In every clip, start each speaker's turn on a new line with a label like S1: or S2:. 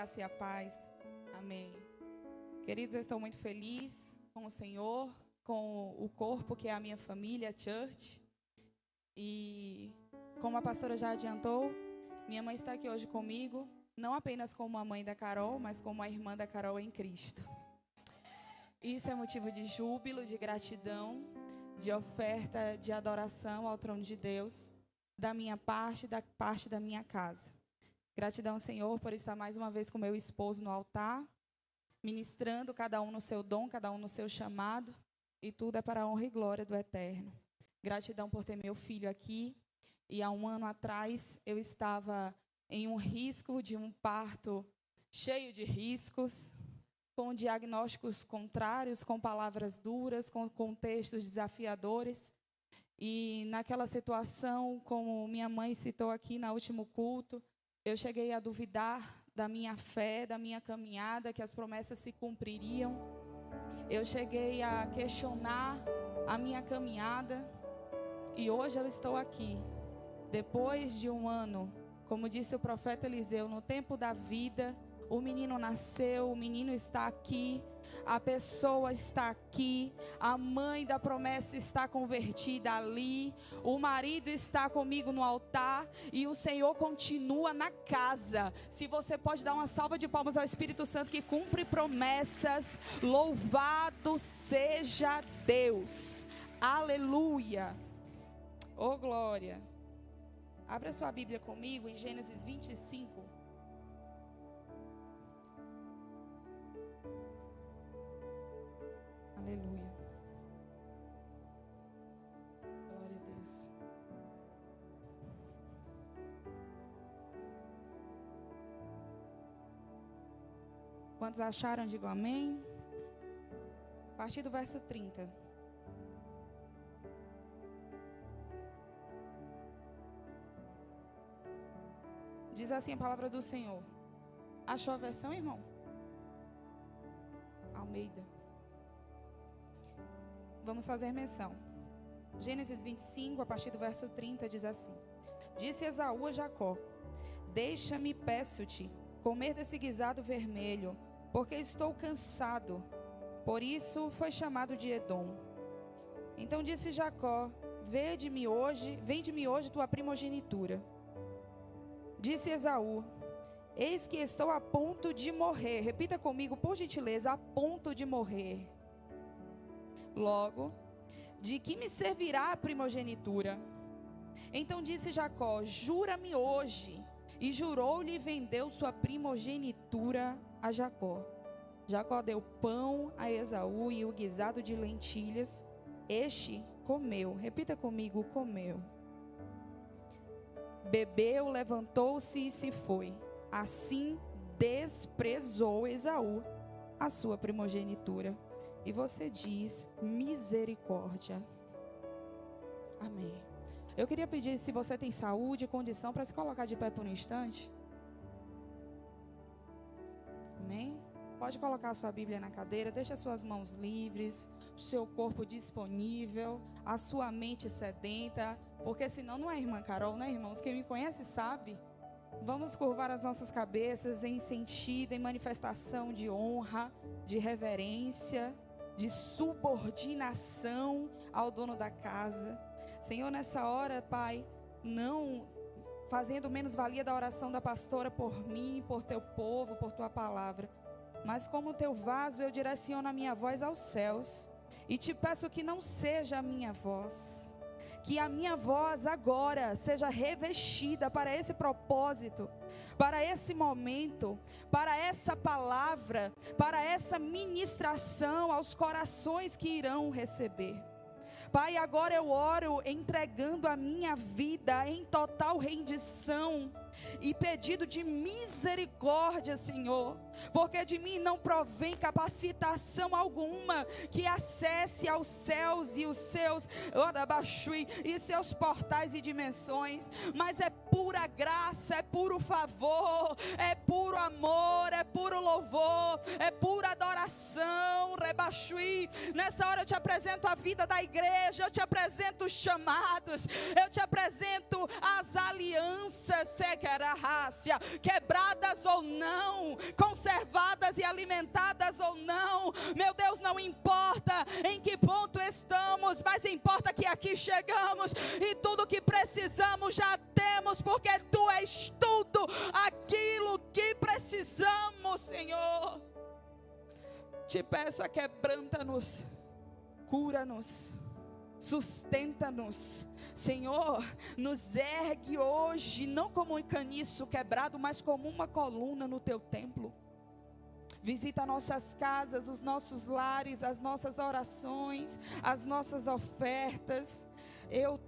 S1: graça e a paz. Amém. Queridos, eu estou muito feliz com o Senhor, com o corpo que é a minha família, a Church. E como a pastora já adiantou, minha mãe está aqui hoje comigo, não apenas como a mãe da Carol, mas como a irmã da Carol em Cristo. Isso é motivo de júbilo, de gratidão, de oferta, de adoração ao trono de Deus, da minha parte, da parte da minha casa. Gratidão, Senhor, por estar mais uma vez com meu esposo no altar, ministrando cada um no seu dom, cada um no seu chamado, e tudo é para a honra e glória do Eterno. Gratidão por ter meu filho aqui, e há um ano atrás eu estava em um risco de um parto cheio de riscos, com diagnósticos contrários, com palavras duras, com contextos desafiadores. E naquela situação, como minha mãe citou aqui no último culto, eu cheguei a duvidar da minha fé, da minha caminhada, que as promessas se cumpririam. Eu cheguei a questionar a minha caminhada. E hoje eu estou aqui, depois de um ano, como disse o profeta Eliseu, no tempo da vida, o menino nasceu, o menino está aqui, a pessoa está aqui, a mãe da promessa está convertida ali, o marido está comigo no altar e o Senhor continua na casa. Se você pode dar uma salva de palmas ao Espírito Santo que cumpre promessas, louvado seja Deus, aleluia, oh glória. Abra sua Bíblia comigo em Gênesis 25. Aleluia. Glória a Deus. Quantos acharam, digam amém. A partir do verso 30. Diz assim a palavra do Senhor. Achou a versão, irmão? Almeida. Vamos fazer menção. Gênesis 25, a partir do verso 30, diz assim: Disse Esaú a Jacó: Deixa-me, peço-te, comer desse guisado vermelho, porque estou cansado. Por isso foi chamado de Edom. Então disse Jacó: Vende-me hoje tua primogenitura. Disse Esaú: Eis que estou a ponto de morrer. Repita comigo, por gentileza, a ponto de morrer. Logo, de que me servirá a primogenitura? Então disse Jacó: Jura-me hoje. E jurou-lhe e vendeu sua primogenitura a Jacó. Jacó deu pão a Esaú e o guisado de lentilhas. Este comeu. Repita comigo, comeu. Bebeu, levantou-se e se foi. Assim desprezou Esaú a sua primogenitura. E você diz: misericórdia. Amém. Eu queria pedir, se você tem saúde e condição, para se colocar de pé por um instante. Amém. Pode colocar a sua Bíblia na cadeira, deixe as suas mãos livres, o seu corpo disponível, a sua mente sedenta, porque senão não é irmã Carol, né, irmãos? Quem me conhece sabe. Vamos curvar as nossas cabeças em sentido, em manifestação de honra, de reverência, de subordinação ao dono da casa. Senhor, nessa hora, Pai, não fazendo menos valia da oração da pastora por mim, por teu povo, por tua palavra, mas como teu vaso eu direciono a minha voz aos céus e te peço que não seja a minha voz, que a minha voz agora seja revestida para esse propósito, para esse momento, para essa palavra, para essa ministração aos corações que irão receber. Pai, agora eu oro entregando a minha vida em total rendição e pedido de misericórdia, Senhor, porque de mim não provém capacitação alguma que acesse aos céus e os seus e seus portais e dimensões, mas é pura graça, é puro favor, é puro amor, é pura puro louvor, é pura adoração. Rebaixui. Nessa hora eu te apresento a vida da igreja, eu te apresento os chamados, eu te apresento as alianças, quebradas ou não, conservadas e alimentadas ou não. Meu Deus, não importa em que ponto estamos, mas importa que aqui chegamos e tudo que precisamos já temos, porque Tu és tudo aquilo que precisamos, Senhor. Te peço, quebranta-nos, cura-nos, sustenta-nos, Senhor. Nos ergue hoje, não como um caniço quebrado, mas como uma coluna no Teu templo. Visita nossas casas, os nossos lares, as nossas orações, as nossas ofertas. Eu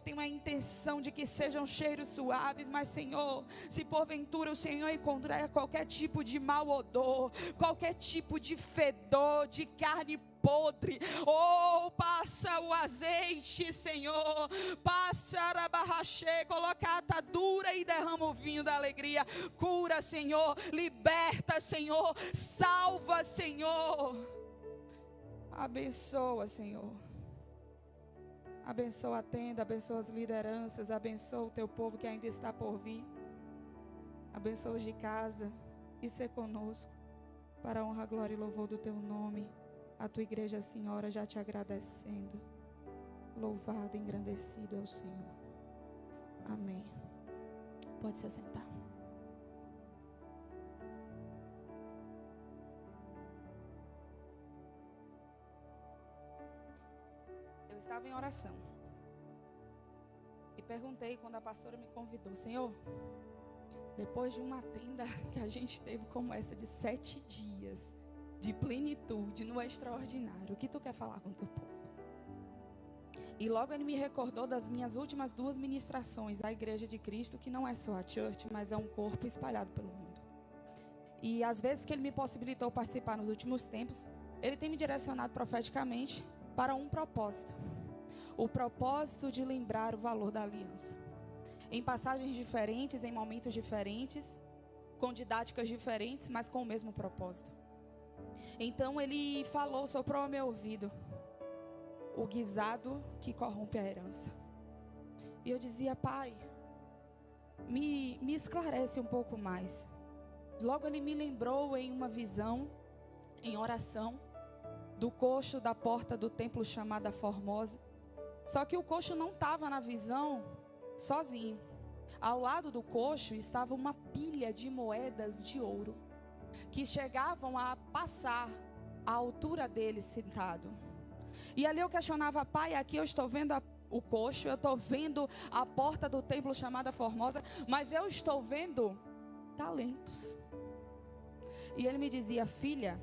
S1: tenho a intenção de que sejam cheiros suaves, mas Senhor, se porventura o Senhor encontrar qualquer tipo de mau odor, qualquer tipo de fedor, de carne podre, passa o azeite, Senhor, passa a barrachê, coloca a atadura e derrama o vinho da alegria. Cura, Senhor, liberta, Senhor, salva, Senhor, abençoa, Senhor. Abençoa a tenda, abençoa as lideranças, abençoa o Teu povo que ainda está por vir. Abençoa os de casa e ser conosco, para a honra, glória e louvor do Teu nome. A Tua igreja, Senhora, já te agradecendo. Louvado e engrandecido é o Senhor. Amém. Pode se assentar. Eu estava em oração e perguntei quando a pastora me convidou: Senhor, depois de uma tenda que a gente teve como essa de 7 dias, de plenitude, no extraordinário, o que Tu quer falar com o Teu povo? E logo Ele me recordou das minhas últimas 2 ministrações à Igreja de Cristo, que não é só a church, mas é um corpo espalhado pelo mundo. E às vezes que Ele me possibilitou participar nos últimos tempos, Ele tem me direcionado profeticamente para um propósito. O propósito de lembrar o valor da aliança. Em passagens diferentes, em momentos diferentes, com didáticas diferentes, mas com o mesmo propósito. Então Ele falou, soprou ao meu ouvido: o guisado que corrompe a herança. E eu dizia: Pai, me esclarece um pouco mais. Logo Ele me lembrou em uma visão, em oração, do coxo da porta do templo chamada Formosa. Só que o coxo não estava na visão sozinho. Ao lado do coxo estava uma pilha de moedas de ouro, que chegavam a passar a altura dele sentado. E ali eu questionava: Pai, aqui eu estou vendo o coxo, eu estou vendo a porta do templo chamada Formosa, mas eu estou vendo talentos. E Ele me dizia: filha,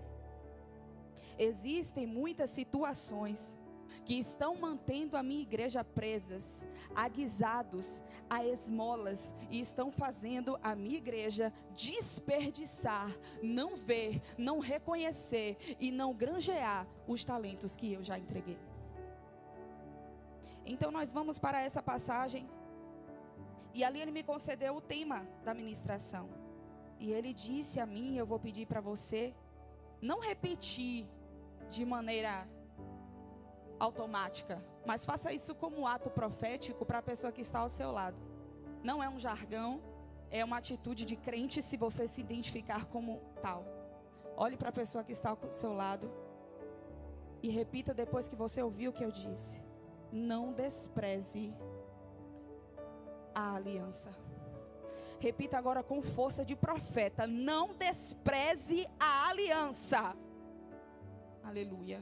S1: existem muitas situações que estão mantendo a minha igreja presas, a guisados, a esmolas, e estão fazendo a minha igreja desperdiçar, não ver, não reconhecer e não granjear os talentos que eu já entreguei. Então nós vamos para essa passagem, e ali Ele me concedeu o tema da ministração, e Ele disse a mim: eu vou pedir para você não repetir de maneira automática, mas faça isso como ato profético para a pessoa que está ao seu lado. Não é um jargão, é uma atitude de crente, se você se identificar como tal. Olhe para a pessoa que está ao seu lado e repita depois que você ouviu o que eu disse: não despreze a aliança. Repita agora com força de profeta: não despreze a aliança. Aleluia.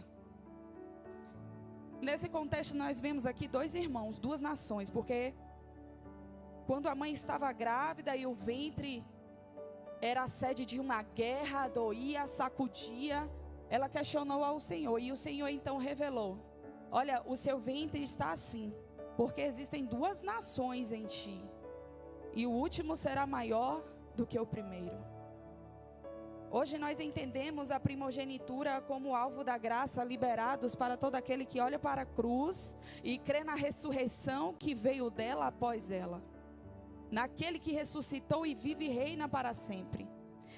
S1: Nesse contexto nós vemos aqui 2 irmãos, 2 nações, porque quando a mãe estava grávida e o ventre era a sede de uma guerra, doía, sacudia, ela questionou ao Senhor, e o Senhor então revelou: olha, o seu ventre está assim, porque existem 2 nações em ti, e o último será maior do que o primeiro. Hoje nós entendemos a primogenitura como alvo da graça, liberados para todo aquele que olha para a cruz e crê na ressurreição que veio dela após ela, naquele que ressuscitou e vive e reina para sempre.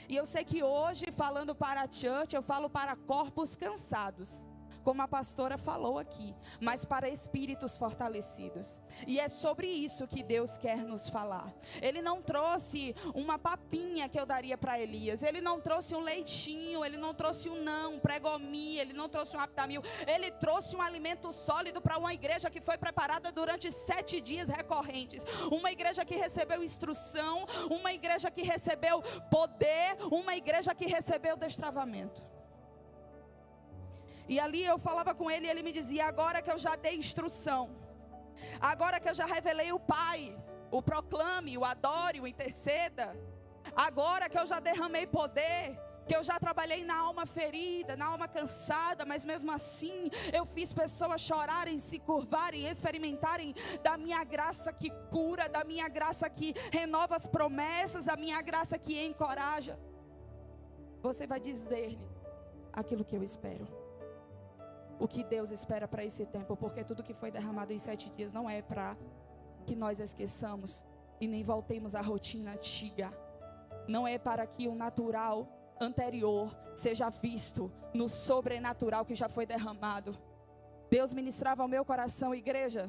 S1: E eu sei que hoje, falando para a church, eu falo para corpos cansados, como a pastora falou aqui, mas para espíritos fortalecidos. E é sobre isso que Deus quer nos falar. Ele não trouxe uma papinha que eu daria para Elias. Ele não trouxe um leitinho, ele não trouxe um pregomi, ele não trouxe um aptamil. Ele trouxe um alimento sólido para uma igreja que foi preparada durante 7 dias recorrentes. Uma igreja que recebeu instrução, uma igreja que recebeu poder, uma igreja que recebeu destravamento. E ali eu falava com ele e ele me dizia: agora que eu já dei instrução, agora que eu já revelei o Pai, o proclame, o adore, o interceda, agora que eu já derramei poder, que eu já trabalhei na alma ferida, na alma cansada, mas mesmo assim eu fiz pessoas chorarem, se curvarem, experimentarem da minha graça que cura, da minha graça que renova as promessas, da minha graça que encoraja. Você vai dizer-lhes aquilo que eu espero, o que Deus espera para esse tempo, porque tudo que foi derramado em 7 dias não é para que nós esqueçamos e nem voltemos à rotina antiga. Não é para que o natural anterior seja visto no sobrenatural que já foi derramado. Deus ministrava ao meu coração: igreja,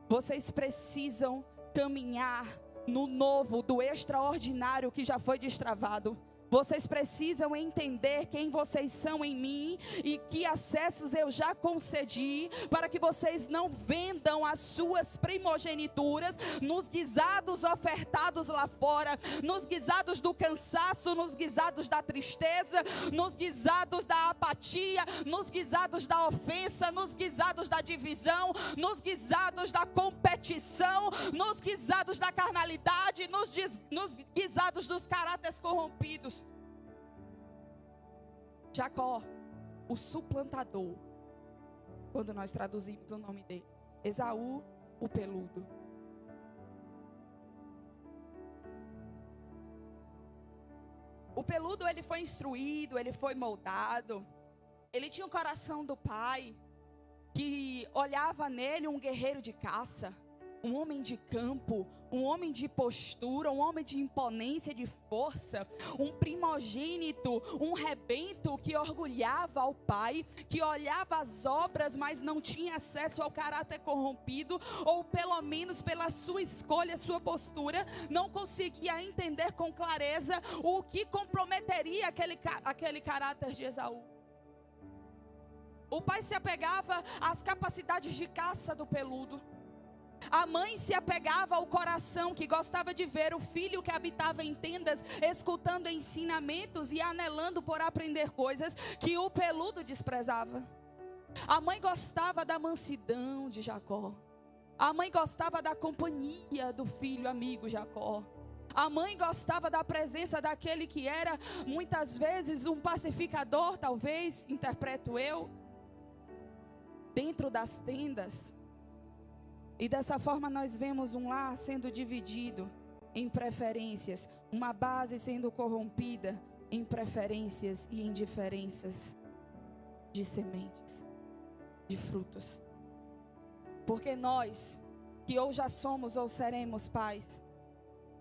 S1: vocês precisam caminhar no novo, do extraordinário que já foi destravado. Vocês precisam entender quem vocês são em mim e que acessos eu já concedi, para que vocês não vendam as suas primogenituras nos guisados ofertados lá fora, nos guisados do cansaço, nos guisados da tristeza, nos guisados da apatia, nos guisados da ofensa, nos guisados da divisão, nos guisados da competição, nos guisados da carnalidade, nos guisados dos caráteres corrompidos. Jacó, o suplantador, quando nós traduzimos o nome dele. Esaú, o peludo. O peludo, ele foi instruído, ele foi moldado. Ele tinha o coração do pai, que olhava nele um guerreiro de caça, um homem de campo, um homem de postura, um homem de imponência, de força, um primogênito, um rebento que orgulhava ao pai, que olhava as obras, mas não tinha acesso ao caráter corrompido, ou pelo menos pela sua escolha, sua postura, não conseguia entender com clareza o que comprometeria aquele caráter de Esaú. O pai se apegava às capacidades de caça do peludo. A mãe se apegava ao coração, que gostava de ver o filho que habitava em tendas, escutando ensinamentos e anelando por aprender coisas que o peludo desprezava. A mãe gostava da mansidão de Jacó. A mãe gostava da companhia do filho amigo Jacó. A mãe gostava da presença daquele que era muitas vezes um pacificador, talvez, interpreto eu, dentro das tendas. E dessa forma nós vemos um lar sendo dividido em preferências, uma base sendo corrompida em preferências e em diferenças de sementes, de frutos. Porque nós, que ou já somos ou seremos pais,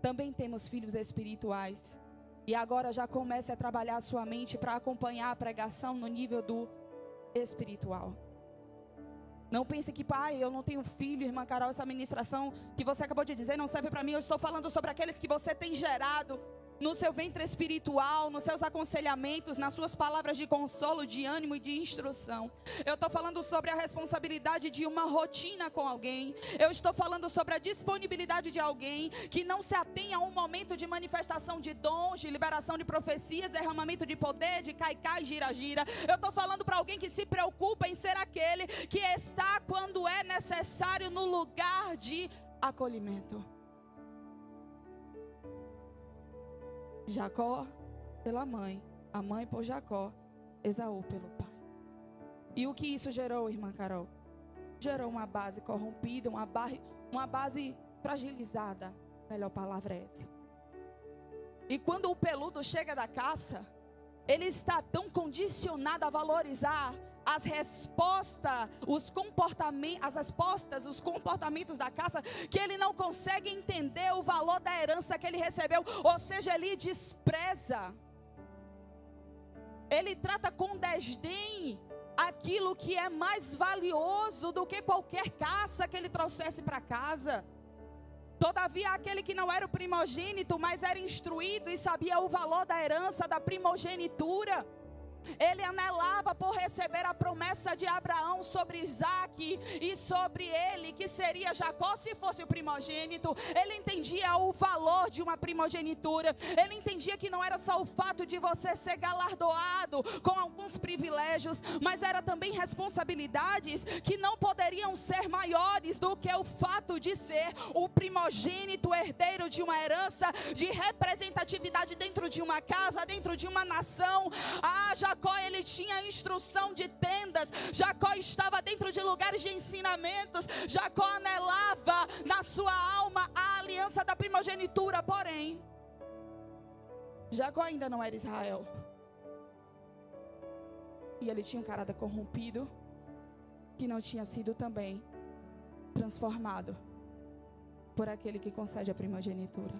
S1: também temos filhos espirituais. E agora já comece a trabalhar a sua mente para acompanhar a pregação no nível do espiritual. Não pense que, pai, eu não tenho filho, irmã Carol, essa ministração que você acabou de dizer não serve para mim. Eu estou falando sobre aqueles que você tem gerado no seu ventre espiritual, nos seus aconselhamentos, nas suas palavras de consolo, de ânimo e de instrução. Eu estou falando sobre a responsabilidade de uma rotina com alguém. Eu estou falando sobre a disponibilidade de alguém que não se atenha a um momento de manifestação de dons, de liberação de profecias, derramamento de poder, de caicai, gira-gira. Eu estou falando para alguém que se preocupa em ser aquele que está quando é necessário no lugar de acolhimento. Jacó pela mãe, a mãe por Jacó, Esaú pelo pai. E o que isso gerou, irmã Carol? Gerou uma base corrompida, uma base fragilizada. A melhor palavra é essa. E quando o peludo chega da caça, ele está tão condicionado a valorizar as respostas, os comportamentos da caça, que ele não consegue entender o valor da herança que ele recebeu, ou seja, ele despreza Ele trata com desdém aquilo que é mais valioso do que qualquer caça que ele trouxesse para casa. Todavia, aquele que não era o primogênito, mas era instruído e sabia o valor da herança, da primogenitura, ele anelava por receber a promessa de Abraão sobre Isaque e sobre ele, que seria Jacó, se fosse o primogênito. Ele entendia o valor de uma primogenitura. Ele entendia que não era só o fato de você ser galardoado com alguns privilégios, mas era também responsabilidades que não poderiam ser maiores do que o fato de ser o primogênito, herdeiro de uma herança, de representatividade dentro de uma casa, dentro de uma nação. Jacó, ele tinha instrução de tendas. Jacó estava dentro de lugares de ensinamentos. Jacó anelava na sua alma a aliança da primogenitura. Porém, Jacó ainda não era Israel. E ele tinha um caráter corrompido, que não tinha sido também transformado por aquele que concede a primogenitura.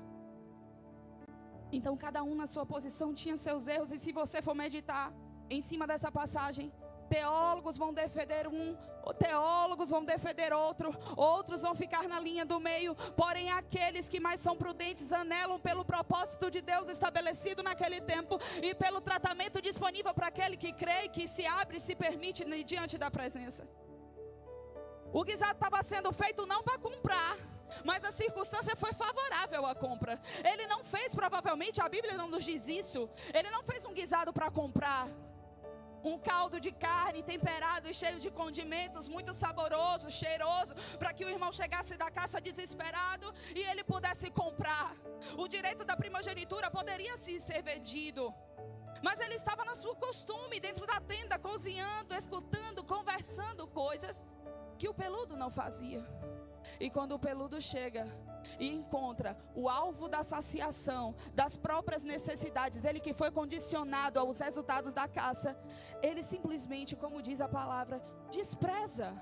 S1: Então cada um na sua posição tinha seus erros. E se você for meditar em cima dessa passagem, teólogos vão defender um, teólogos vão defender outro, outros vão ficar na linha do meio. Porém, aqueles que mais são prudentes anelam pelo propósito de Deus estabelecido naquele tempo e pelo tratamento disponível para aquele que crê, que se abre e se permite diante da presença. O guisado estava sendo feito não para comprar, mas a circunstância foi favorável à compra. Ele não fez, provavelmente, a Bíblia não nos diz isso, ele não fez um guisado para comprar um caldo de carne temperado e cheio de condimentos, muito saboroso, cheiroso, para que o irmão chegasse da caça desesperado e ele pudesse comprar. O direito da primogenitura poderia sim ser vendido, mas ele estava no seu costume, dentro da tenda, cozinhando, escutando, conversando coisas que o peludo não fazia. E quando o peludo chega e encontra o alvo da saciação, das próprias necessidades, ele que foi condicionado aos resultados da caça, ele simplesmente, como diz a palavra, despreza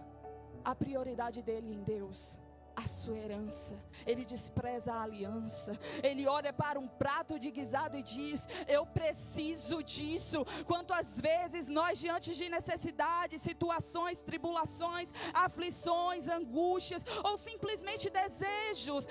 S1: a prioridade dele em Deus, a sua herança. Ele despreza a aliança. Ele olha para um prato de guisado e diz: eu preciso disso. Quantas vezes nós, diante de necessidades, situações, tribulações, aflições, angústias, ou simplesmente desejos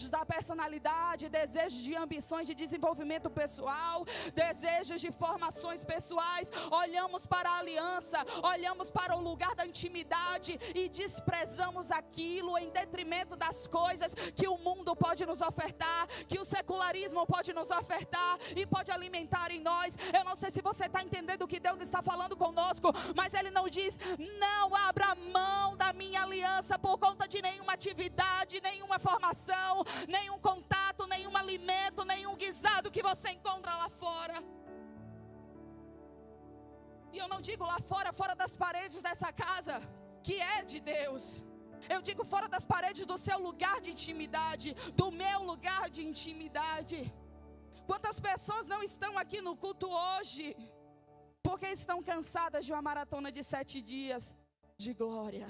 S1: da personalidade, desejos de ambições de desenvolvimento pessoal, desejos de formações pessoais, olhamos para a aliança, olhamos para o lugar da intimidade e desprezamos aquilo em detrimento das coisas que o mundo pode nos ofertar, que o secularismo pode nos ofertar e pode alimentar em nós. Eu não sei se você está entendendo o que Deus está falando conosco, mas Ele não diz: não abra mão da minha aliança por conta de nenhuma atividade, nenhuma formação, nenhum contato, nenhum alimento, nenhum guisado que você encontra lá fora. E eu não digo lá fora, fora das paredes dessa casa, que é de Deus. Eu digo fora das paredes do seu lugar de intimidade, do meu lugar de intimidade. Quantas pessoas não estão aqui no culto hoje porque estão cansadas de uma maratona de 7 dias de glória?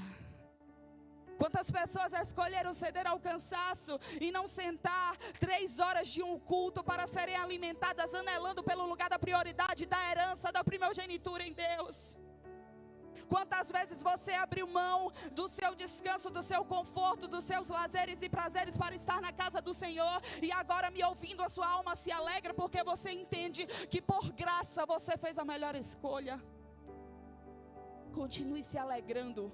S1: Quantas pessoas escolheram ceder ao cansaço e não sentar 3 horas de um culto para serem alimentadas, anelando pelo lugar da prioridade, da herança, da primogenitura em Deus? Quantas vezes você abriu mão do seu descanso, do seu conforto, dos seus lazeres e prazeres para estar na casa do Senhor, e agora, me ouvindo, a sua alma se alegra porque você entende que por graça você fez a melhor escolha? Continue se alegrando.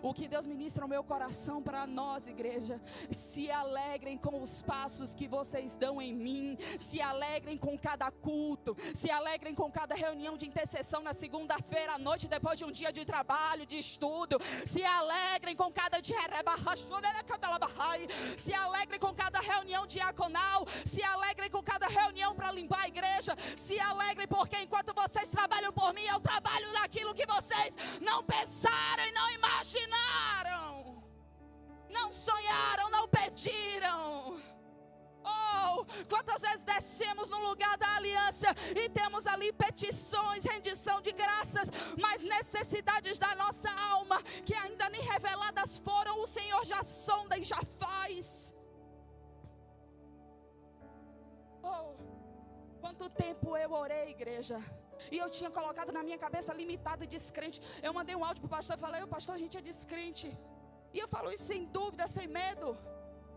S1: O que Deus ministra no meu coração para nós, igreja: se alegrem com os passos que vocês dão em mim, se alegrem com cada culto, se alegrem com cada reunião de intercessão na segunda-feira à noite, depois de um dia de trabalho, de estudo, se alegrem com cada se alegrem com cada reunião diaconal, se alegrem com cada reunião para limpar a igreja, se alegrem porque enquanto vocês trabalham por mim, eu trabalho naquilo que vocês não pensaram e não imaginaram, não sonharam, não pediram. Oh, quantas vezes descemos no lugar da aliança e temos ali petições, rendição de graças, mas necessidades da nossa alma que ainda nem reveladas foram, o Senhor já sonda e já faz. Oh, quanto tempo eu orei, igreja, E eu tinha colocado na minha cabeça limitado e descrente. Eu mandei um áudio para o pastor e falei: pastor, a gente é descrente. E eu falo isso sem dúvida, sem medo.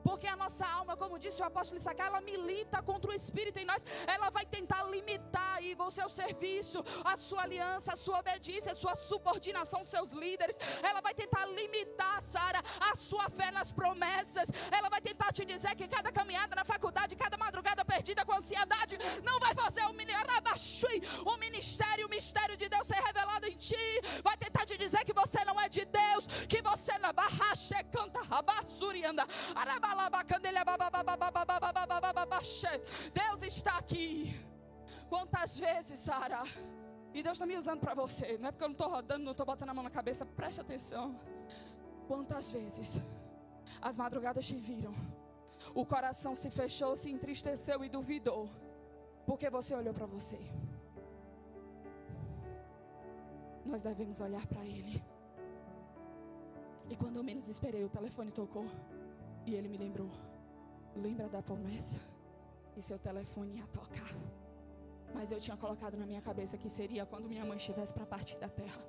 S1: Porque a nossa alma, como disse o apóstolo Issacar, ela milita contra o Espírito em nós. Ela vai tentar limitar, Igor, o seu serviço, a sua aliança, a sua obediência, a sua subordinação aos seus líderes. Ela vai tentar limitar, Sara, a sua fé nas promessas. Ela vai tentar te dizer que cada caminhada na faculdade, cada madrugada perdida com ansiedade, não vai fazer o ministério, o mistério de Deus ser revelado em ti. Vai tentar te dizer que você não é de Deus, que você não é canta rabassurianda. Deus está aqui. Quantas vezes, Sara? E Deus está me usando para você. Não é porque eu não estou rodando, não estou botando a mão na cabeça. Preste atenção. Quantas vezes as madrugadas te viram, o coração se fechou, se entristeceu e duvidou, porque você olhou para você. Nós devemos olhar para Ele. E quando eu menos esperei, o telefone tocou. E Ele me lembrou: lembra da promessa? E seu telefone ia tocar. Mas eu tinha colocado na minha cabeça que seria quando minha mãe estivesse para partir da terra.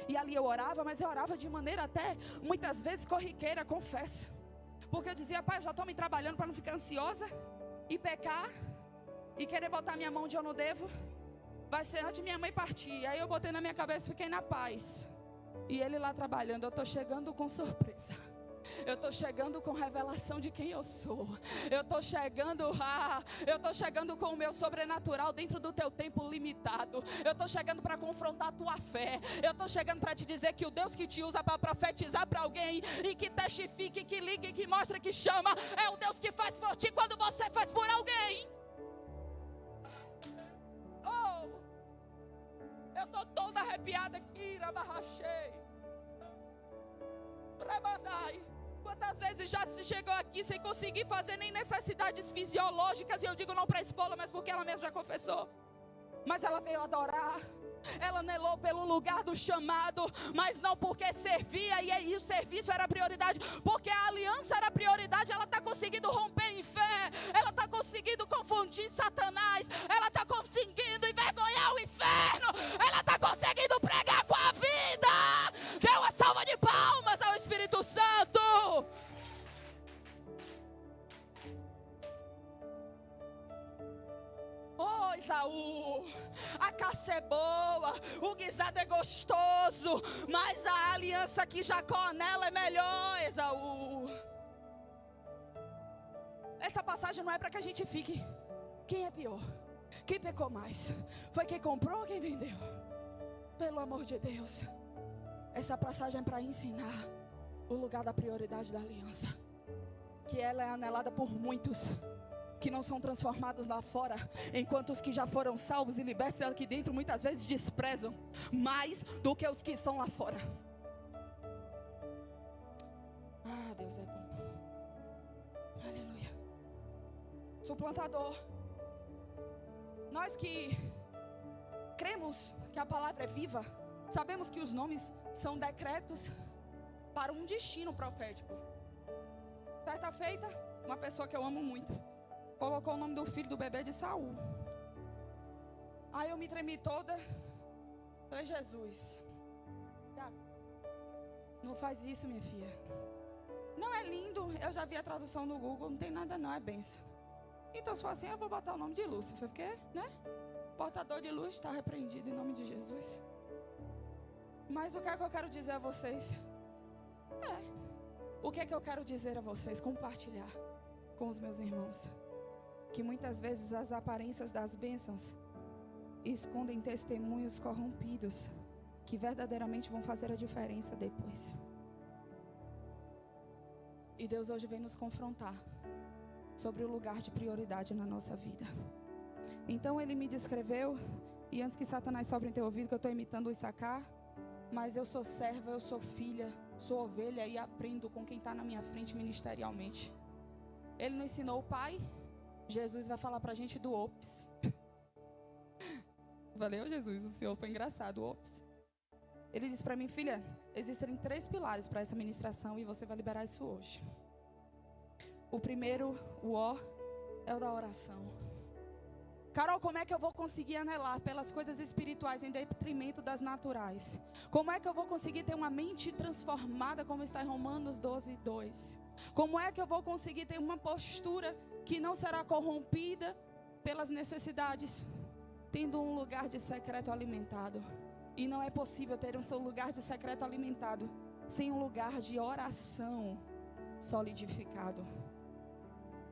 S1: E ali eu orava, mas eu orava de maneira até muitas vezes corriqueira, confesso. Porque eu dizia: pai, eu já estou me trabalhando para não ficar ansiosa e pecar e querer botar minha mão onde eu não devo. Vai ser antes de minha mãe partir. Aí eu botei na minha cabeça e fiquei na paz. E Ele lá trabalhando. Eu estou chegando com surpresa. Eu estou chegando com revelação de quem eu sou. Eu estou chegando com o meu sobrenatural dentro do teu tempo limitado. Eu estou chegando para confrontar a tua fé. Eu estou chegando para te dizer que o Deus que te usa para profetizar para alguém, e que testifique, que ligue, que mostre, que chama, é o Deus que faz por ti quando você faz por alguém. Oh, eu estou toda arrepiada aqui, Rabarrachei. Quantas vezes já se chegou aqui sem conseguir fazer nem necessidades fisiológicas? E eu digo não para a esposa, mas porque ela mesma já confessou. Mas ela veio adorar. Ela anelou pelo lugar do chamado, mas não porque servia e o serviço era prioridade, porque a aliança era prioridade. Ela está conseguindo romper em fé. Ela está conseguindo confundir Satanás. Ela está conseguindo envergonhar o inferno. Ela está conseguindo pregar com a vida. Dê uma salva de palmas ao Espírito Santo. Oh, Esaú, a caça é boa, o guisado é gostoso, mas a aliança que Jacó nela é melhor, Esaú. Essa passagem não é para que a gente fique: quem é pior? Quem pecou mais? Foi quem comprou ou quem vendeu? Pelo amor de Deus. Essa passagem é para ensinar o lugar da prioridade da aliança, que ela é anelada por muitos que não são transformados lá fora, enquanto os que já foram salvos e libertos aqui dentro muitas vezes desprezam mais do que os que estão lá fora. Ah, Deus é bom. Aleluia. Suplantador. Nós que cremos que a palavra é viva, sabemos que os nomes são decretos para um destino profético. Certa feita, uma pessoa que eu amo muito colocou o nome do filho do bebê de Saul. Aí eu me tremi toda. Falei: Jesus, não faz isso, minha filha. Não é lindo? Eu já vi a tradução no Google. Não tem nada não, é benção. Então se for assim, eu vou botar o nome de Lúcifer, porque, né? Portador de luz está repreendido em nome de Jesus. Mas o que é que eu quero dizer a vocês? O que é que eu quero dizer a vocês? Compartilhar com os meus irmãos que muitas vezes as aparências das bênçãos escondem testemunhos corrompidos que verdadeiramente vão fazer a diferença depois. E Deus hoje vem nos confrontar sobre o lugar de prioridade na nossa vida. Então Ele me descreveu, e antes que Satanás sofra em teu ouvido que eu estou imitando o Issacar, mas eu sou serva, eu sou filha, sou ovelha e aprendo com quem está na minha frente ministerialmente. Ele não ensinou o pai. Jesus vai falar pra gente do ops. Valeu, Jesus, o Senhor foi engraçado, ops. Ele disse pra mim: filha, existem 3 pilares para essa ministração e você vai liberar isso hoje. O primeiro, o O, é o da oração. Carol, como é que eu vou conseguir anelar pelas coisas espirituais em detrimento das naturais? Como é que eu vou conseguir ter uma mente transformada, como está em Romanos 12:2? Como é que eu vou conseguir ter uma postura que não será corrompida pelas necessidades? Tendo um lugar de secreto alimentado. E não é possível ter um seu lugar de secreto alimentado sem um lugar de oração solidificado.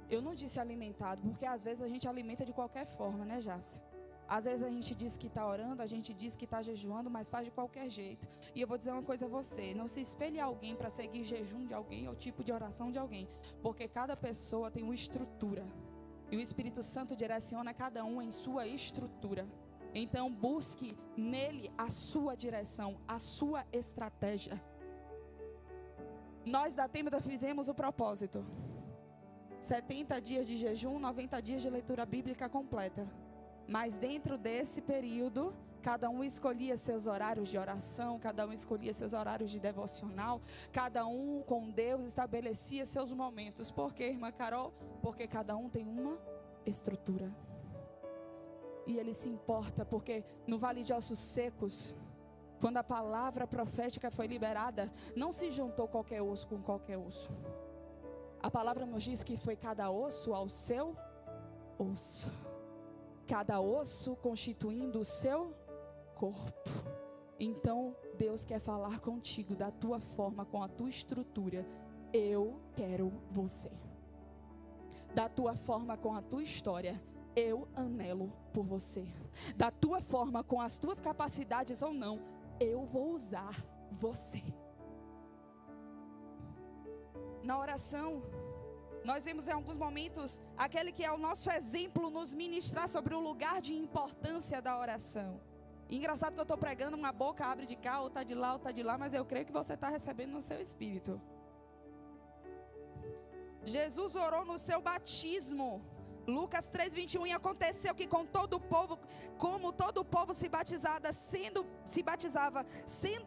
S1: Eu não disse alimentado, porque às vezes a gente alimenta de qualquer forma, né, Jace? Às vezes a gente diz que está orando, a gente diz que está jejuando, mas faz de qualquer jeito. E eu vou dizer uma coisa a você: não se espelhe em alguém para seguir jejum de alguém ou tipo de oração de alguém, porque cada pessoa tem uma estrutura, e o Espírito Santo direciona cada um em sua estrutura. Então busque nele a sua direção, a sua estratégia. Nós da Têmida fizemos o propósito: 70 dias de jejum, 90 dias de leitura bíblica completa. Mas dentro desse período, cada um escolhia seus horários de oração, cada um escolhia seus horários de devocional, cada um com Deus estabelecia seus momentos. Por quê, irmã Carol? Porque cada um tem uma estrutura. E ele se importa, porque no Vale de Ossos Secos, quando a palavra profética foi liberada, não se juntou qualquer osso com qualquer osso. A palavra nos diz que foi cada osso ao seu osso. Cada osso constituindo o seu corpo. Então Deus quer falar contigo da tua forma, com a tua estrutura. Eu quero você. Da tua forma, com a tua história, eu anelo por você. Da tua forma, com as tuas capacidades ou não, eu vou usar você. Na oração, nós vemos em alguns momentos aquele que é o nosso exemplo nos ministrar sobre o lugar de importância da oração. Engraçado que eu estou pregando, uma boca abre de cá, outra de lá, outra de lá, mas eu creio que você está recebendo no seu espírito. Jesus orou no seu batismo. Lucas 3:21, e aconteceu que com todo o povo, como todo o povo se batizava, sendo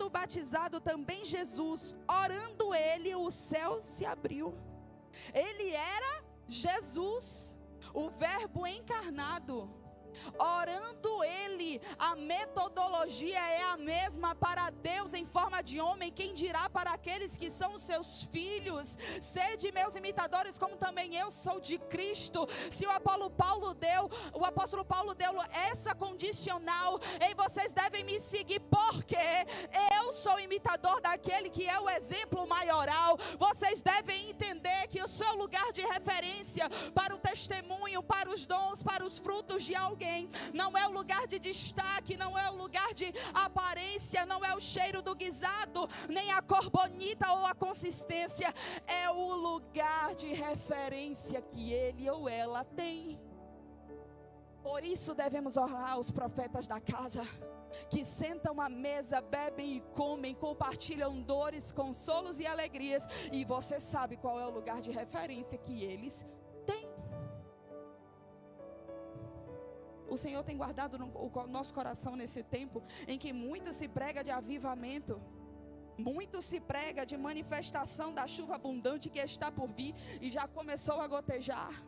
S1: batizado também Jesus, orando ele, o céu se abriu. Ele era Jesus, o verbo encarnado. Orando ele, a metodologia é a mesma para Deus em forma de homem, quem dirá para aqueles que são seus filhos? Sede meus imitadores, como também eu sou de Cristo. Se o apóstolo Paulo deu essa condicional, ei, vocês devem me seguir, porque eu sou imitador daquele que é o exemplo maioral. Vocês devem entender que o seu lugar de referência para o testemunho, para os dons, para os frutos de alguém, não é o lugar de destaque, não é o lugar de aparência, não é o cheiro do guisado, nem a cor bonita ou a consistência, é o lugar de referência que ele ou ela tem. Por isso devemos honrar os profetas da casa, que sentam à mesa, bebem e comem, compartilham dores, consolos e alegrias, e você sabe qual é o lugar de referência que eles têm. O Senhor tem guardado o nosso coração nesse tempo em que muito se prega de avivamento, muito se prega de manifestação da chuva abundante que está por vir e já começou a gotejar.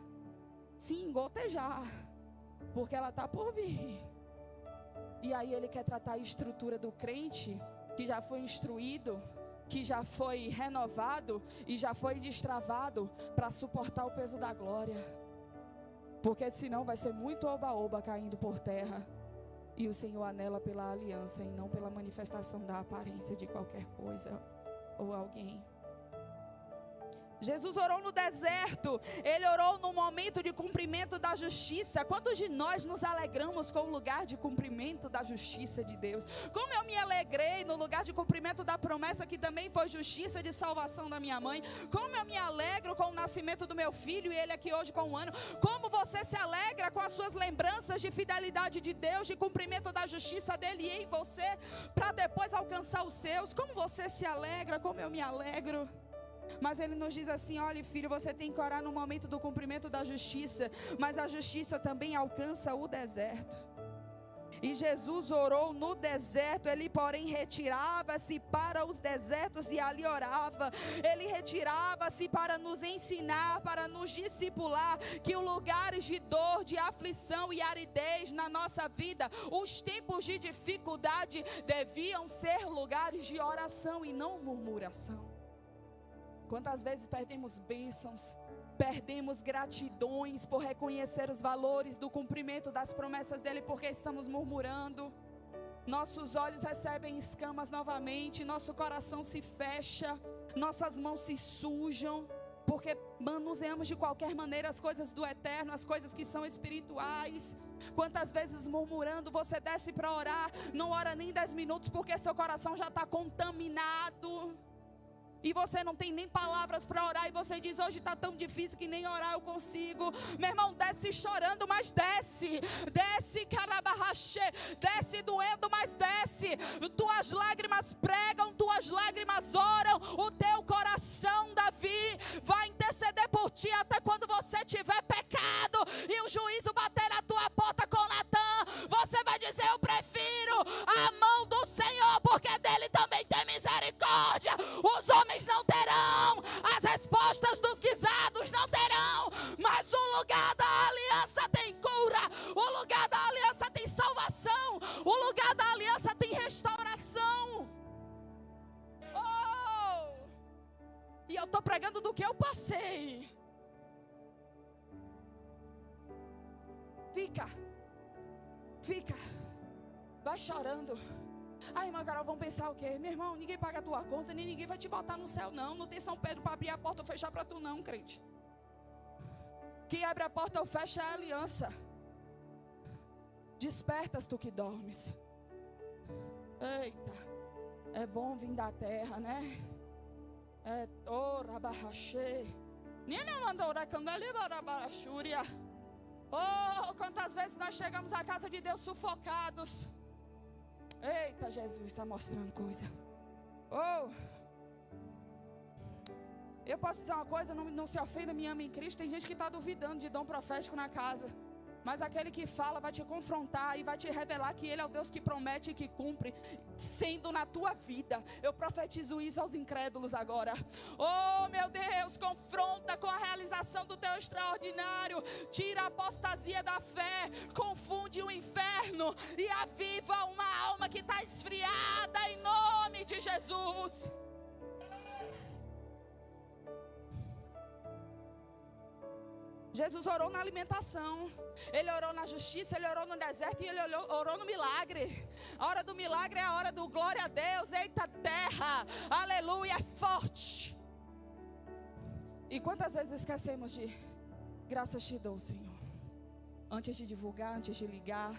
S1: Sim, gotejar, porque ela está por vir. E aí ele quer tratar a estrutura do crente que já foi instruído, que já foi renovado e já foi destravado para suportar o peso da glória. Porque senão vai ser muito oba-oba caindo por terra. E o Senhor anela pela aliança e não pela manifestação da aparência de qualquer coisa ou alguém. Jesus orou no deserto, ele orou no momento de cumprimento da justiça. Quantos de nós nos alegramos com o lugar de cumprimento da justiça de Deus? Como eu me alegrei no lugar de cumprimento da promessa que também foi justiça de salvação da minha mãe. Como eu me alegro com o nascimento do meu filho e ele aqui hoje com 1 ano. Como você se alegra com as suas lembranças de fidelidade de Deus, de cumprimento da justiça dele em você, para depois alcançar os seus. Como você se alegra, como eu me alegro. Mas ele nos diz assim: olha, filho, você tem que orar no momento do cumprimento da justiça, mas a justiça também alcança o deserto. E Jesus orou no deserto. Ele, porém, retirava-se para os desertos e ali orava. Ele retirava-se para nos ensinar, para nos discipular, que os lugares de dor, de aflição e aridez na nossa vida, os tempos de dificuldade, deviam ser lugares de oração e não murmuração. Quantas vezes perdemos bênçãos, perdemos gratidões por reconhecer os valores do cumprimento das promessas dele, porque estamos murmurando. Nossos olhos recebem escamas novamente, nosso coração se fecha, nossas mãos se sujam, porque manuseamos de qualquer maneira as coisas do eterno, as coisas que são espirituais. Quantas vezes murmurando você desce para orar, não ora nem 10 minutos porque seu coração já está contaminado. E você não tem nem palavras para orar. E você diz, hoje está tão difícil que nem orar eu consigo. Meu irmão, desce chorando, mas desce. Desce, carabarrache. Desce doendo, mas desce. Tuas lágrimas pregam, tuas lágrimas oram. O teu coração, Davi, vai interceder por ti até quando você tiver pecado e o juízo bater na tua porta com Natã. Você vai dizer, eu prefiro a mão do Senhor, porque dele também tem misericórdia. Os homens não terão, as respostas dos guisados não terão, mas o lugar da aliança tem cura, o lugar da aliança tem salvação, o lugar da aliança tem restauração. Oh! E eu estou pregando do que eu passei. Fica, vai chorando. Ai, irmã Carol, vão pensar o quê? Meu irmão, ninguém paga a tua conta, nem ninguém vai te botar no céu, não. Não tem São Pedro para abrir a porta ou fechar para tu, não, crente. Quem abre a porta ou fecha é a aliança. Despertas tu que dormes. Eita, é bom vir da terra, né? É, rabarrache. Nina mandou racandali barabarachúria. Oh, quantas vezes nós chegamos à casa de Deus sufocados. Eita, Jesus está mostrando coisa. Oh, eu posso dizer uma coisa, não se ofenda, me ama em Cristo. Tem gente que está duvidando de dom profético na casa, mas aquele que fala vai te confrontar e vai te revelar que Ele é o Deus que promete e que cumpre, sendo na tua vida. Eu profetizo isso aos incrédulos agora. Oh, meu Deus, confronta com a realização do teu extraordinário. Tira a apostasia da fé, confunde o inferno e aviva uma alma que está esfriada em nome de Jesus. Jesus orou na alimentação, Ele orou na justiça, Ele orou no deserto e Ele orou no milagre. A hora do milagre é a hora do glória a Deus. Eita terra, aleluia, é forte. E quantas vezes esquecemos de graças te dou, Senhor, antes de divulgar, antes de ligar,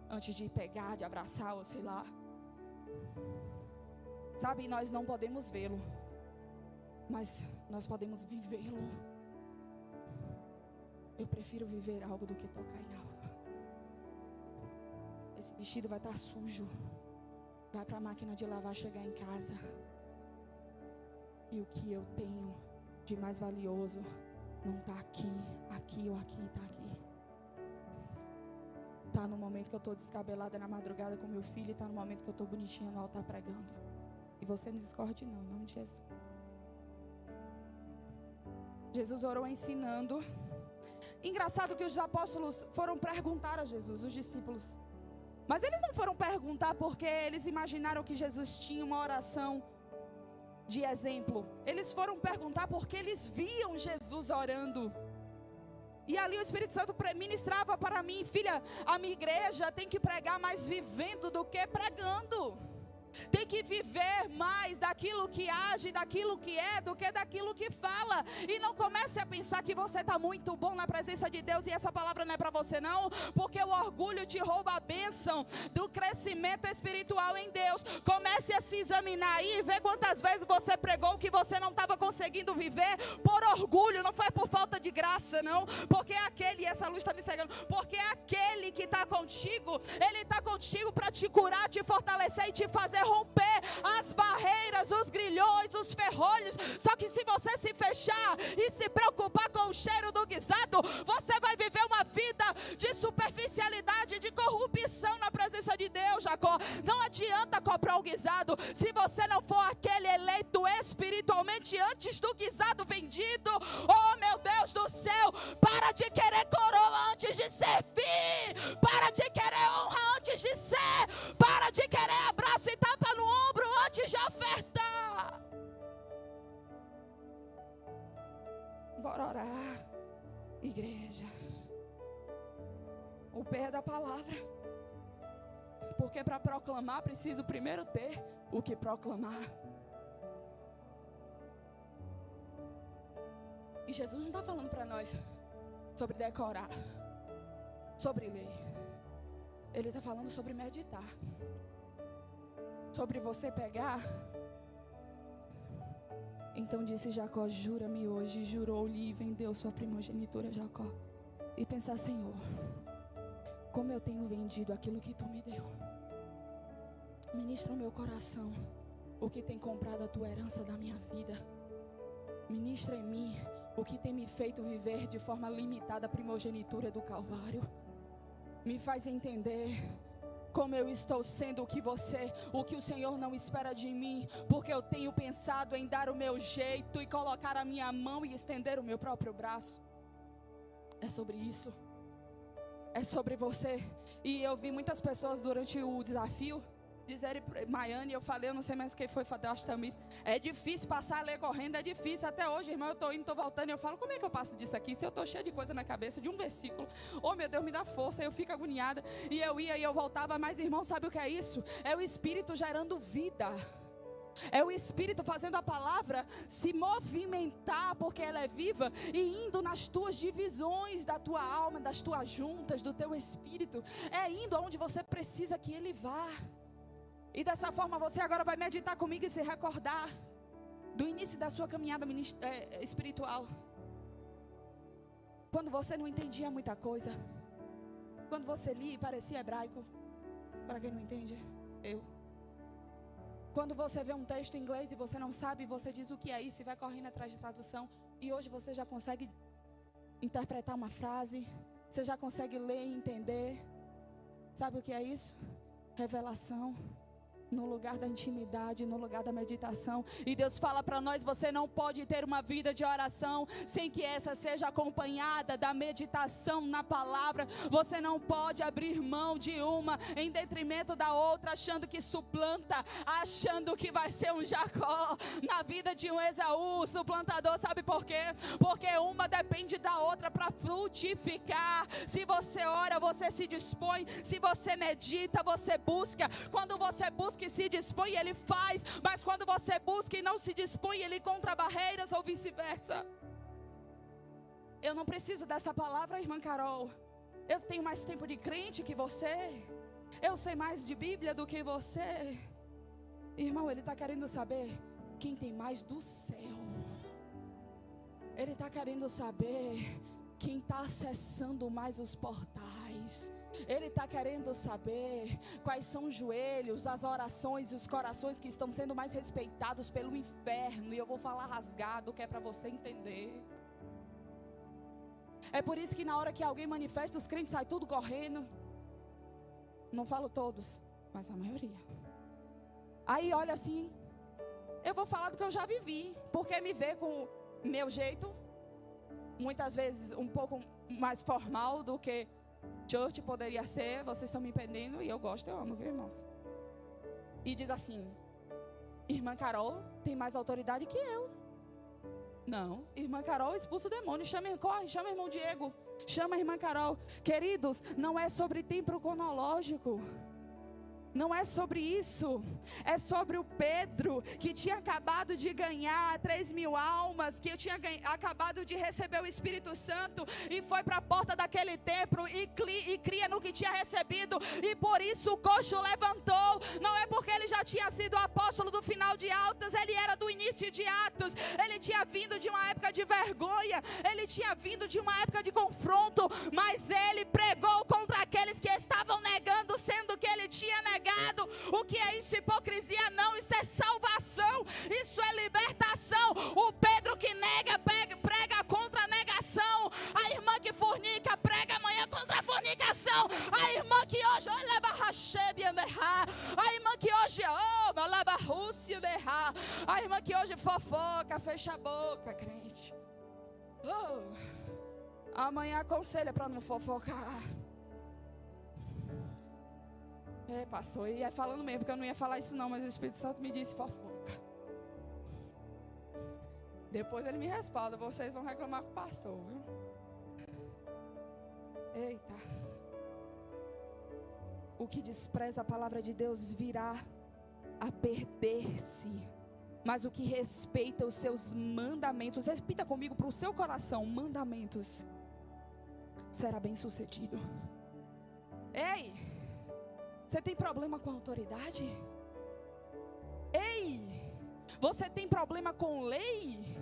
S1: antes de pegar, de abraçar ou sei lá. Sabe, nós não podemos vê-lo, mas nós podemos vivê-lo. Eu prefiro viver algo do que tocar em algo. Esse vestido vai estar sujo. Vai para a máquina de lavar, chegar em casa. E o que eu tenho de mais valioso não está aqui, aqui ou aqui, está aqui. Está no momento que eu estou descabelada na madrugada com meu filho. E está no momento que eu estou bonitinha no altar pregando. E você não discorde não, em nome de Jesus. Jesus orou ensinando. Engraçado que os apóstolos foram perguntar a Jesus, os discípulos. Mas eles não foram perguntar porque eles imaginaram que Jesus tinha uma oração de exemplo. Eles foram perguntar porque eles viam Jesus orando. E ali o Espírito Santo ministrava para mim, filha, a minha igreja tem que pregar mais vivendo do que pregando. Tem que viver mais daquilo que age, daquilo que é, do que daquilo que fala. E não comece a pensar que você está muito bom na presença de Deus e essa palavra não é para você não, porque o orgulho te rouba a bênção do crescimento espiritual em Deus. Comece a se examinar aí e ver quantas vezes você pregou que você não estava conseguindo viver por orgulho. Não foi por falta de graça não, porque é aquele, e essa luz está me cegando, porque é aquele que está contigo, Ele está contigo para te curar, te fortalecer e te fazer romper as barreiras, os grilhões, os ferrolhos. Só que se você se fechar e se preocupar com o cheiro do guisado, você vai viver uma vida de superficialidade de Deus, Jacó. Não adianta comprar o guisado se você não for aquele eleito espiritualmente antes do guisado vendido. Oh, meu Deus do céu, para de querer coroa antes de servir, para de querer honra antes de ser, para de querer abraço e tapa no ombro antes de ofertar. Bora orar, igreja. O pé da palavra. Porque para proclamar preciso primeiro ter o que proclamar. E Jesus não está falando para nós sobre decorar, sobre ler. Ele está falando sobre meditar. Sobre você pegar. Então disse Jacó: jura-me hoje. Jurou-lhe e vendeu sua primogenitura, Jacó. E pensar: Senhor, como eu tenho vendido aquilo que tu me deu. Ministra o meu coração o que tem comprado a tua herança da minha vida. Ministra em mim o que tem me feito viver de forma limitada a primogenitura do Calvário. Me faz entender como eu estou sendo o que o Senhor não espera de mim, porque eu tenho pensado em dar o meu jeito e colocar a minha mão e estender o meu próprio braço. É sobre isso. É sobre você. E eu vi muitas pessoas durante o desafio dizerem, Maiane, eu falei, eu não sei mais quem foi, eu acho também, é difícil passar a ler correndo, é difícil, até hoje, irmão, eu estou indo, estou voltando, e eu falo, como é que eu passo disso aqui, se eu estou cheia de coisa na cabeça, de um versículo, oh meu Deus, me dá força, eu fico agoniada, e eu ia e eu voltava, mas irmão, sabe o que é isso? É o Espírito gerando vida. É o Espírito fazendo a palavra se movimentar, porque ela é viva, e indo nas tuas divisões da tua alma, das tuas juntas, do teu espírito. É indo aonde você precisa que ele vá. E dessa forma você agora vai meditar comigo e se recordar do início da sua caminhada espiritual. Quando você não entendia muita coisa, quando você lia e parecia hebraico. Para quem não entende, eu. Quando você vê um texto em inglês e você não sabe, você diz o que é isso e vai correndo atrás de tradução. E hoje você já consegue interpretar uma frase, você já consegue ler e entender. Sabe o que é isso? Revelação. No lugar da intimidade, no lugar da meditação. E Deus fala para nós: você não pode ter uma vida de oração sem que essa seja acompanhada da meditação na palavra. Você não pode abrir mão de uma em detrimento da outra, achando que suplanta, achando que vai ser um Jacó na vida de um Esaú, suplantador. Sabe por quê? Porque uma depende da outra para frutificar. Se você ora, você se dispõe. Se você medita, você busca. Quando você busca e se dispõe, ele faz. Mas quando você busca e não se dispõe, ele encontra barreiras, ou vice-versa. Eu não preciso dessa palavra, irmã Carol. Eu tenho mais tempo de crente que você. Eu sei mais de Bíblia do que você. Irmão, ele está querendo saber quem tem mais do céu. Ele está querendo saber quem está acessando mais os portais. Ele está querendo saber quais são os joelhos, as orações e os corações que estão sendo mais respeitados pelo inferno. E eu vou falar rasgado, que é para você entender. É por isso que na hora que alguém manifesta, os crentes saem tudo correndo. Não falo todos, mas a maioria. Aí olha assim, eu vou falar do que eu já vivi, porque me vê com o meu jeito, muitas vezes um pouco mais formal do que church poderia ser. Vocês estão me entendendo? E eu gosto, eu amo, viu, irmãos? E diz assim: irmã Carol tem mais autoridade que eu. Não, irmã Carol expulsa o demônio. Corre, chama o irmão Diego, chama a irmã Carol. Queridos, não é sobre tempo cronológico. Não é sobre isso. É sobre o Pedro, que tinha acabado de ganhar 3.000 almas, que tinha acabado de receber o Espírito Santo, e foi para a porta daquele templo e cria no que tinha recebido, e por isso o coxo levantou. Não é porque ele já tinha sido apóstolo do final de Atos, ele era do início de Atos. Ele tinha vindo de uma época de vergonha, ele tinha vindo de uma época de confronto, mas ele pregou contra aqueles que estavam negando, sendo que ele tinha negado. O que é isso? Hipocrisia? Não, isso é salvação, isso é libertação. O Pedro que nega, prega contra a negação. A irmã que fornica, prega amanhã contra a fornicação. não. A irmã que hoje, a irmã que hoje, a irmã que hoje fofoca, fecha a boca, crente. Amanhã aconselha para não fofocar. Pastor, e ia falando mesmo, porque eu não ia falar isso não, mas o Espírito Santo me disse fofoca. Depois ele me respalda, vocês vão reclamar com o pastor, viu? Eita. O que despreza a palavra de Deus virá a perder-se, mas o que respeita os seus mandamentos, repita comigo para o seu coração, mandamentos, será bem sucedido. Ei, você tem problema com a autoridade? Ei, você tem problema com lei?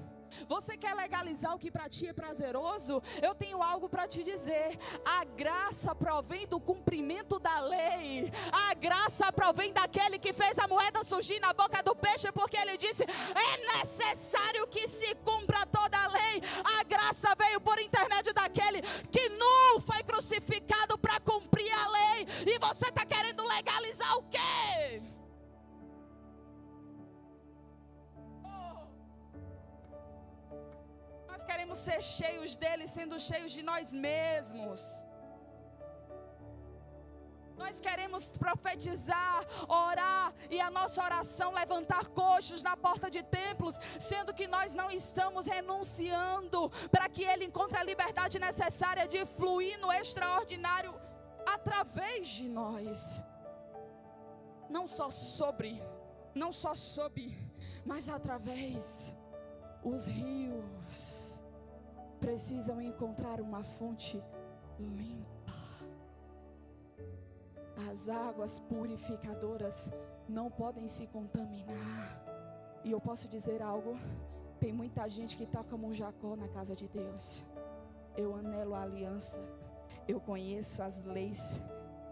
S1: Você quer legalizar o que para ti é prazeroso? Eu tenho algo para te dizer. A graça provém do cumprimento da lei. A graça provém daquele que fez a moeda surgir na boca do peixe, porque ele disse: é necessário que se cumpra toda a lei. A graça veio por intermédio daquele que nu foi crucificado para cumprir a lei. E você está querendo legalizar o quê? Queremos ser cheios dele, sendo cheios de nós mesmos. Nós queremos profetizar, orar, e a nossa oração levantar coxos na porta de templos, sendo que nós não estamos renunciando para que ele encontre a liberdade necessária de fluir no extraordinário através de nós. Não só sobre, mas através. Os rios precisam encontrar uma fonte limpa. As águas purificadoras não podem se contaminar. E eu posso dizer algo: tem muita gente que está como Jacó na casa de Deus. Eu anelo a aliança, eu conheço as leis,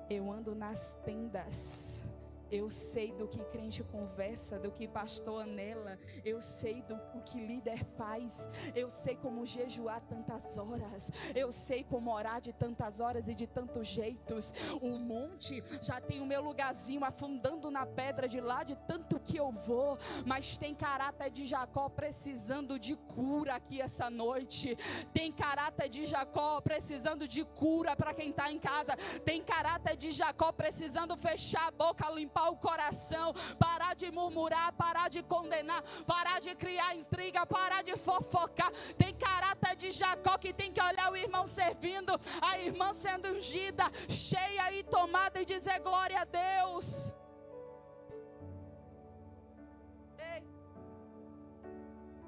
S1: eu ando nas tendas. Eu sei do que crente conversa, do que pastor anela. Eu sei do que líder faz. Eu sei como jejuar tantas horas. Eu sei como orar de tantas horas e de tantos jeitos. O monte já tem o meu lugarzinho afundando na pedra de lá, de tanto que eu vou. Mas tem caráter de Jacó precisando de cura aqui essa noite. Tem caráter de Jacó precisando de cura para quem está em casa. Tem caráter de Jacó precisando fechar a boca, limpar o coração, parar de murmurar, parar de condenar, parar de criar intriga, parar de fofocar. Tem caráter de Jacó que tem que olhar o irmão servindo, a irmã sendo ungida, cheia e tomada, e dizer glória a Deus. Ei,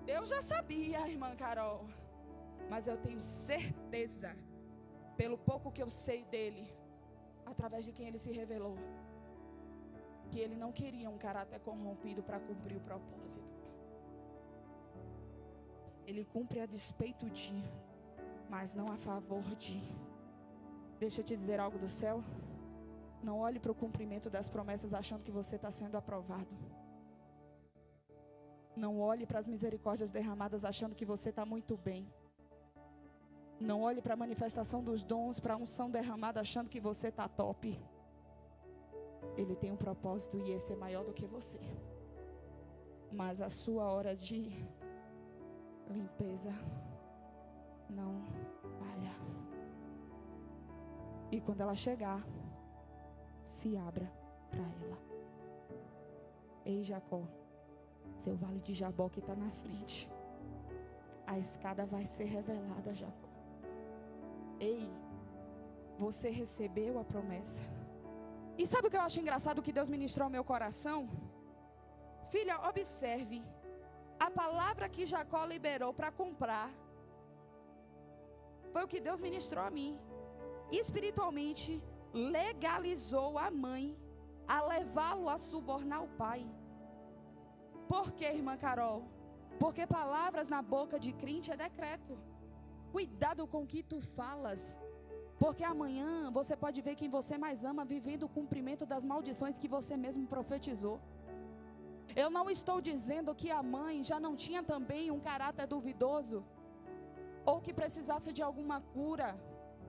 S1: Deus já sabia, irmã Carol, mas eu tenho certeza, pelo pouco que eu sei dele, através de quem ele se revelou, que ele não queria um caráter corrompido para cumprir o propósito. Ele cumpre a despeito de, mas não a favor de. Deixa eu te dizer algo do céu. Não olhe para o cumprimento das promessas achando que você está sendo aprovado. Não olhe para as misericórdias derramadas achando que você está muito bem. Não olhe para a manifestação dos dons, para a unção derramada achando que você está top. Ele tem um propósito e esse é maior do que você. Mas a sua hora de limpeza não falha. E quando ela chegar, se abra para ela. Ei, Jacó, seu vale de Jaboque está na frente. A escada vai ser revelada, Jacó. Ei, você recebeu a promessa. E sabe o que eu acho engraçado que Deus ministrou ao meu coração? Filha, observe. A palavra que Jacó liberou para comprar foi o que Deus ministrou a mim. Espiritualmente, legalizou a mãe a levá-lo a subornar o pai. Por quê, irmã Carol? Porque palavras na boca de crente é decreto. Cuidado com o que tu falas. Porque amanhã você pode ver quem você mais ama vivendo o cumprimento das maldições que você mesmo profetizou. Eu não estou dizendo que a mãe já não tinha também um caráter duvidoso, ou que precisasse de alguma cura.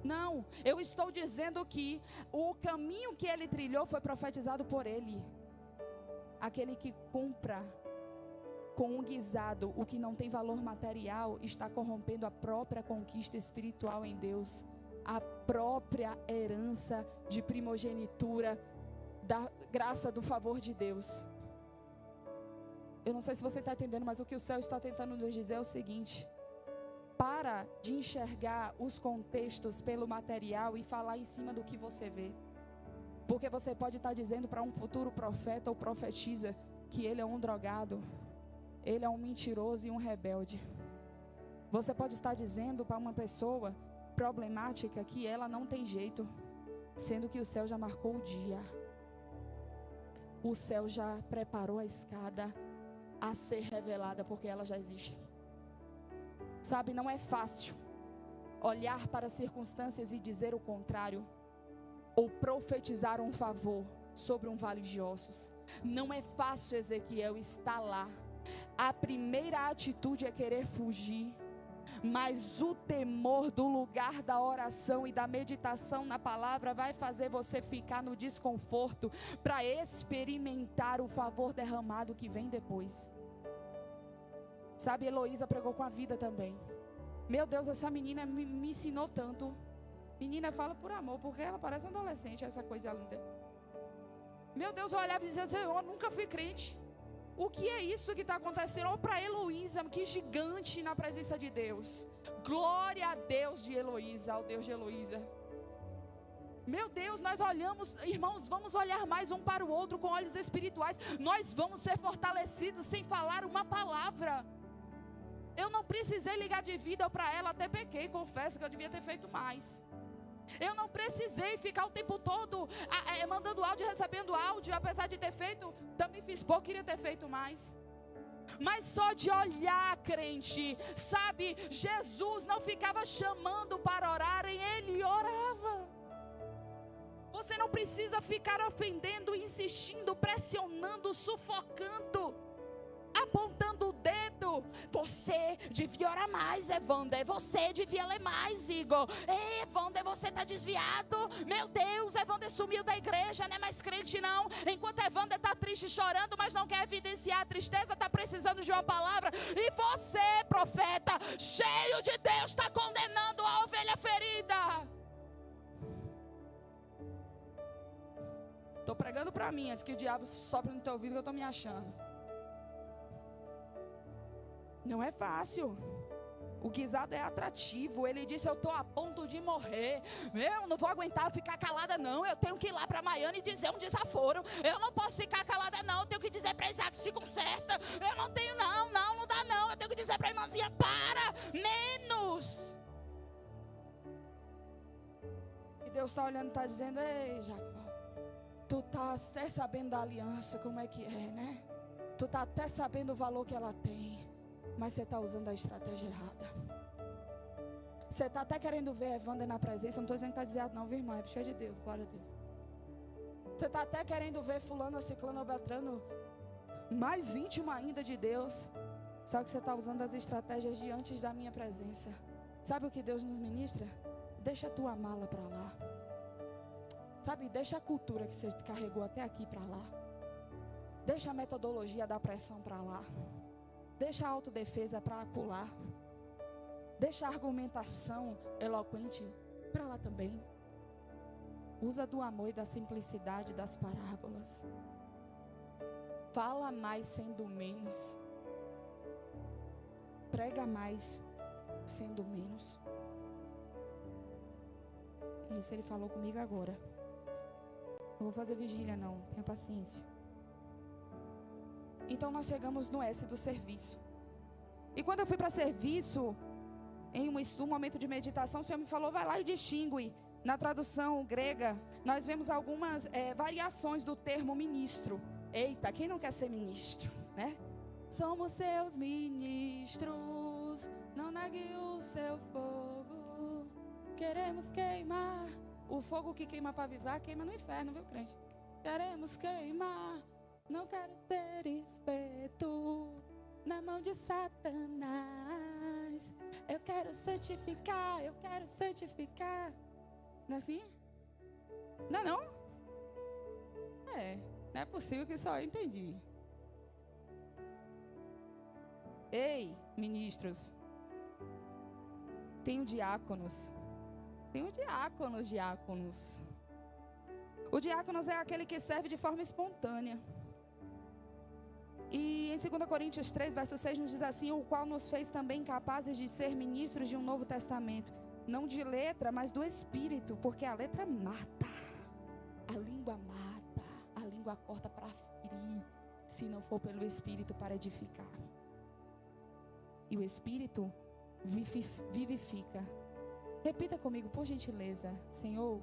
S1: Não, eu estou dizendo que o caminho que ele trilhou foi profetizado por ele. Aquele que compra com um guisado o que não tem valor material está corrompendo a própria conquista espiritual em Deus, a própria herança de primogenitura da graça do favor de Deus. Eu não sei se você está entendendo, mas o que o céu está tentando nos dizer é o seguinte: para de enxergar os contextos pelo material e falar em cima do que você vê. Porque você pode estar dizendo para um futuro profeta ou profetisa que ele é um drogado, ele é um mentiroso e um rebelde. Você pode estar dizendo para uma pessoa problemática que ela não tem jeito, sendo que o céu já marcou o dia. O céu já preparou a escada a ser revelada, porque ela já existe. Sabe, não é fácil olhar para as circunstâncias e dizer o contrário, ou profetizar um favor sobre um vale de ossos. Não é fácil, Ezequiel, estar lá. A primeira atitude é querer fugir, mas o temor do lugar da oração e da meditação na palavra vai fazer você ficar no desconforto para experimentar o favor derramado que vem depois. Sabe, Heloísa pregou com a vida também. Meu Deus, essa menina me ensinou tanto. Menina, fala por amor, porque ela parece um adolescente, essa coisa linda. Meu Deus, eu olhava e dizia: Senhor, nunca fui crente. O que é isso que está acontecendo? Olha para Heloísa, que gigante na presença de Deus. Glória a Deus de Heloísa, ao Deus de Heloísa. Meu Deus, nós olhamos, irmãos, vamos olhar mais um para o outro com olhos espirituais. Nós vamos ser fortalecidos sem falar uma palavra. Eu não precisei ligar de vida para ela, até pequei, confesso que eu devia ter feito mais. Eu não precisei ficar o tempo todo mandando áudio, recebendo áudio, apesar de ter feito, também fiz pouco, queria ter feito mais. Mas só de olhar, crente, sabe, Jesus não ficava chamando para orarem, ele orava. Você não precisa ficar ofendendo, insistindo, pressionando, sufocando, apontando o dedo. Você devia orar mais, Evander. Você devia ler mais, Igor. Ei, Evander, você está desviado. Meu Deus, Evander sumiu da igreja, não é mais crente não. Enquanto Evander está triste, chorando, mas não quer evidenciar a tristeza, está precisando de uma palavra. E você, profeta, cheio de Deus, está condenando a ovelha ferida. Estou pregando para mim, antes que o diabo sopre no teu ouvido, que eu estou me achando. Não é fácil. O guisado é atrativo. Ele disse: eu estou a ponto de morrer. Eu não vou aguentar ficar calada não. Eu tenho que ir lá para Miami e dizer um desaforo. Eu não posso ficar calada não. Eu tenho que dizer para Isaac: se conserta. Eu não tenho não dá não. Eu tenho que dizer para a irmãzinha: para, menos. E Deus está olhando e está dizendo: ei, Jacó, tu está até sabendo da aliança, como é que é, né? Tu está até sabendo o valor que ela tem, mas você está usando a estratégia errada. Você está até querendo ver Evander na presença. Não estou dizendo que está desviado não, viu, irmã? É cheio de Deus, glória a Deus. Você está até querendo ver fulano, ciclano, beltrano mais íntimo ainda de Deus. Só que você está usando as estratégias de antes da minha presença. Sabe o que Deus nos ministra? Deixa a tua mala para lá. Sabe, deixa a cultura que você carregou até aqui para lá. Deixa a metodologia da pressão para lá. Deixa a autodefesa para acular. Deixa a argumentação eloquente para lá também. Usa do amor e da simplicidade das parábolas. Fala mais sendo menos. Prega mais sendo menos. Isso ele falou comigo agora. Não vou fazer vigília não, tenha paciência. Então nós chegamos no S do serviço. E quando eu fui para serviço, em um momento de meditação, o Senhor me falou: vai lá e distingue. Na tradução grega, nós vemos algumas variações do termo ministro. Eita, quem não quer ser ministro, né? Somos seus ministros, não negue o seu fogo. Queremos queimar. O fogo que queima para avivar, queima no inferno, viu, crente? Queremos queimar. Não quero ser espeto na mão de Satanás. Eu quero santificar, eu quero santificar. Não é assim? Não é não? Não é possível que só eu entendi. Ei, ministros. Tenho diáconos. Diáconos. O diáconos é aquele que serve de forma espontânea. E em 2 Coríntios 3, verso 6 nos diz assim: o qual nos fez também capazes de ser ministros de um novo testamento, não de letra, mas do Espírito, porque a letra mata, a língua mata, a língua corta para ferir, se não for pelo Espírito para edificar. E o Espírito vivifica. Repita comigo, por gentileza: Senhor,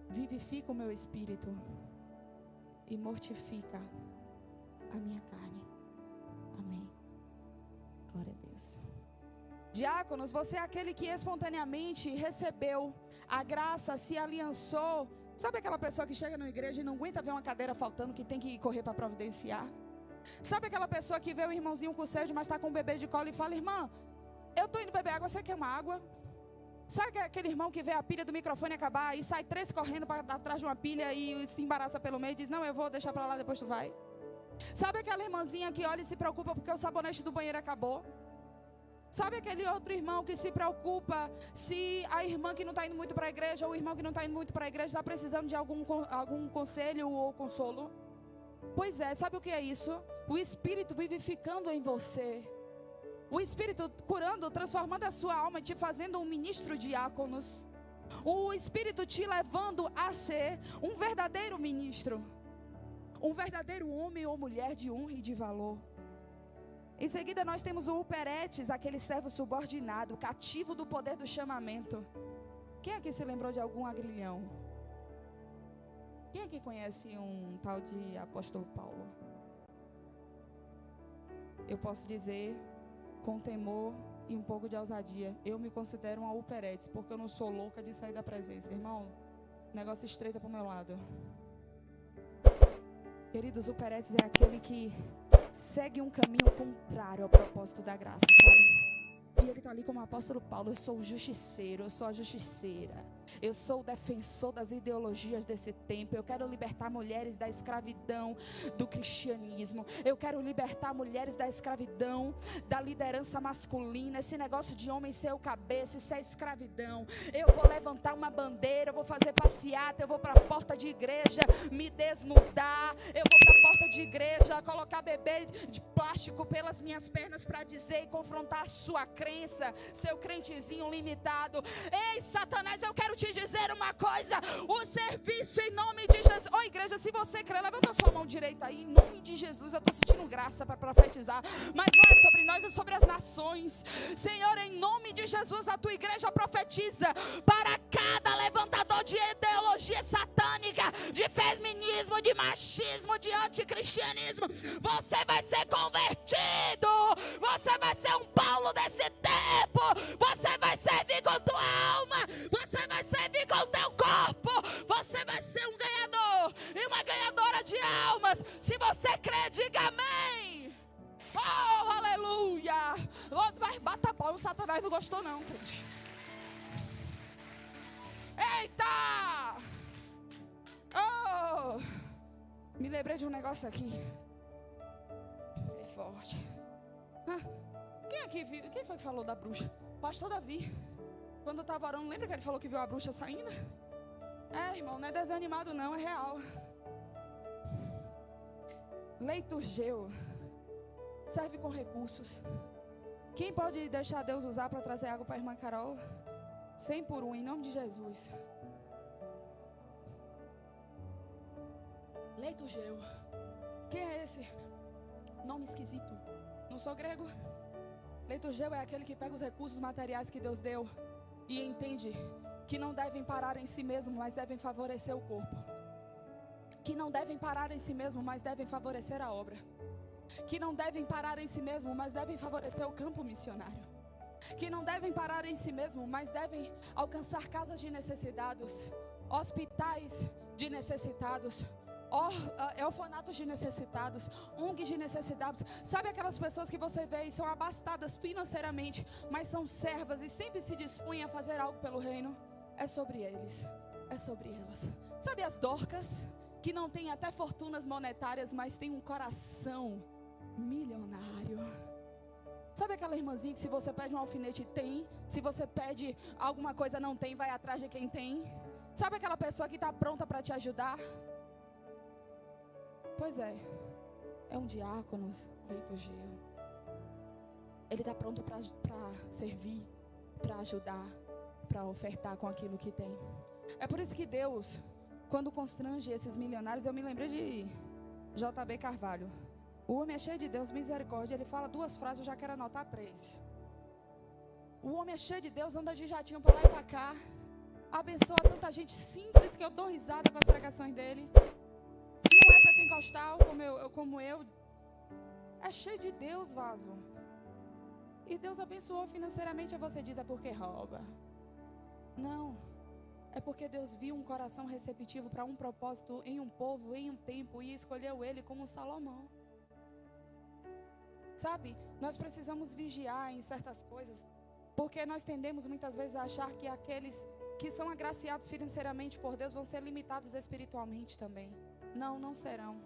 S1: vivifica o meu espírito e mortifica a minha carne. Amém. Glória a Deus. Diáconos, você é aquele que espontaneamente recebeu a graça, se aliançou. Sabe aquela pessoa que chega na igreja e não aguenta ver uma cadeira faltando, que tem que correr para providenciar? Sabe aquela pessoa que vê o irmãozinho com sede, mas está com um bebê de colo e fala: irmã, eu estou indo beber água, você quer uma água? Sabe aquele irmão que vê a pilha do microfone acabar e sai 3 correndo para atrás de uma pilha e se embaraça pelo meio e diz: não, eu vou deixar para lá, depois tu vai? Sabe aquela irmãzinha que olha e se preocupa porque o sabonete do banheiro acabou? Sabe aquele outro irmão que se preocupa se a irmã que não está indo muito para a igreja ou o irmão que não está indo muito para a igreja está precisando de algum conselho ou consolo? Pois é, sabe o que é isso? O Espírito vivificando em você. O Espírito curando, transformando a sua alma e te fazendo um ministro diáconos. O Espírito te levando a ser um verdadeiro ministro. Um verdadeiro homem ou mulher de honra e de valor. Em seguida nós temos o uperetes, aquele servo subordinado, cativo do poder do chamamento. Quem aqui se lembrou de algum agrilhão? Quem aqui conhece um tal de apóstolo Paulo? Eu posso dizer com temor e um pouco de ousadia: eu me considero uma uperetes, porque eu não sou louca de sair da presença. Irmão, negócio estreita para o meu lado. Queridos, o uperetes é aquele que segue um caminho contrário ao propósito da graça, sabe? E ele está ali como o apóstolo Paulo: eu sou o justiceiro, eu sou a justiceira, eu sou o defensor das ideologias desse tempo. Eu quero libertar mulheres da escravidão do cristianismo. Eu quero libertar mulheres da escravidão da liderança masculina. Esse negócio de homem ser o cabeça, isso é escravidão. Eu vou levantar uma bandeira, eu vou fazer passeata, eu vou para a porta de igreja me desnudar, eu vou para a porta de igreja colocar bebê de plástico pelas minhas pernas para dizer e confrontar a sua crença, seu crentezinho limitado. Ei, Satanás, eu quero te dizer uma coisa: o serviço em nome de Jesus. Ô igreja, se você crê, levanta a sua mão direita aí, em nome de Jesus. Eu estou sentindo graça para profetizar, mas não é sobre nós, é sobre as nações. Senhor, em nome de Jesus, a tua igreja profetiza para cada levantador de ideologia satânica, de feminismo, de machismo, de anticristianismo: você vai ser convertido, você vai ser um Paulo desse tempo, você vai servir com tua alma, você vai servir com o teu corpo, você vai ser um ganhador e uma ganhadora de almas. Se você crê, diga amém. Oh, aleluia. Mas bata palma, Satanás não gostou não, crente. Eita! Oh, me lembrei de um negócio aqui. É forte. Quem aqui viu? Quem foi que falou da bruxa? Pastor Davi. Quando estava orando, lembra que ele falou que viu a bruxa saindo? É, irmão, não é desenho animado não, é real. Leiturgeu serve com recursos. Quem pode deixar Deus usar para trazer água para a irmã Carol? 100 por 1, em nome de Jesus. Leiturgeu. Quem é esse? Nome esquisito. Não sou grego. Leiturgeu é aquele que pega os recursos materiais que Deus deu e entende que não devem parar em si mesmo, mas devem favorecer o corpo. Que não devem parar em si mesmo, mas devem favorecer a obra. Que não devem parar em si mesmo, mas devem favorecer o campo missionário. Que não devem parar em si mesmo, mas devem alcançar casas de necessitados, hospitais de necessitados, orfanatos de necessitados, ONGs de necessitados. Sabe aquelas pessoas que você vê e são abastadas financeiramente, mas são servas e sempre se dispõem a fazer algo pelo reino? é sobre eles, é sobre elas. Sabe as Dorcas, que não tem até fortunas monetárias, mas tem um coração milionário? Sabe aquela irmãzinha que se você pede um alfinete tem, se você pede alguma coisa não tem, vai atrás de quem tem? Sabe aquela pessoa que está pronta para te ajudar? Pois é um diácono, Reitor Geu. Ele está pronto para servir, para ajudar, para ofertar com aquilo que tem. É por isso que Deus, quando constrange esses milionários, eu me lembrei de J.B. Carvalho. O homem é cheio de Deus, misericórdia. Ele fala 2 frases, eu já quero anotar 3. O homem é cheio de Deus, anda de jatinho para lá e para cá, abençoa tanta gente simples que eu dou risada com as pregações dele. Não é pentecostal como eu. É cheio de Deus, vaso. E Deus abençoou financeiramente. Você diz, é porque rouba. Não. É porque Deus viu um coração receptivo para um propósito em um povo, em um tempo, e escolheu ele como Salomão. Sabe, nós precisamos vigiar em certas coisas, porque nós tendemos muitas vezes a achar que aqueles que são agraciados financeiramente por Deus vão ser limitados espiritualmente também. Não, não serão.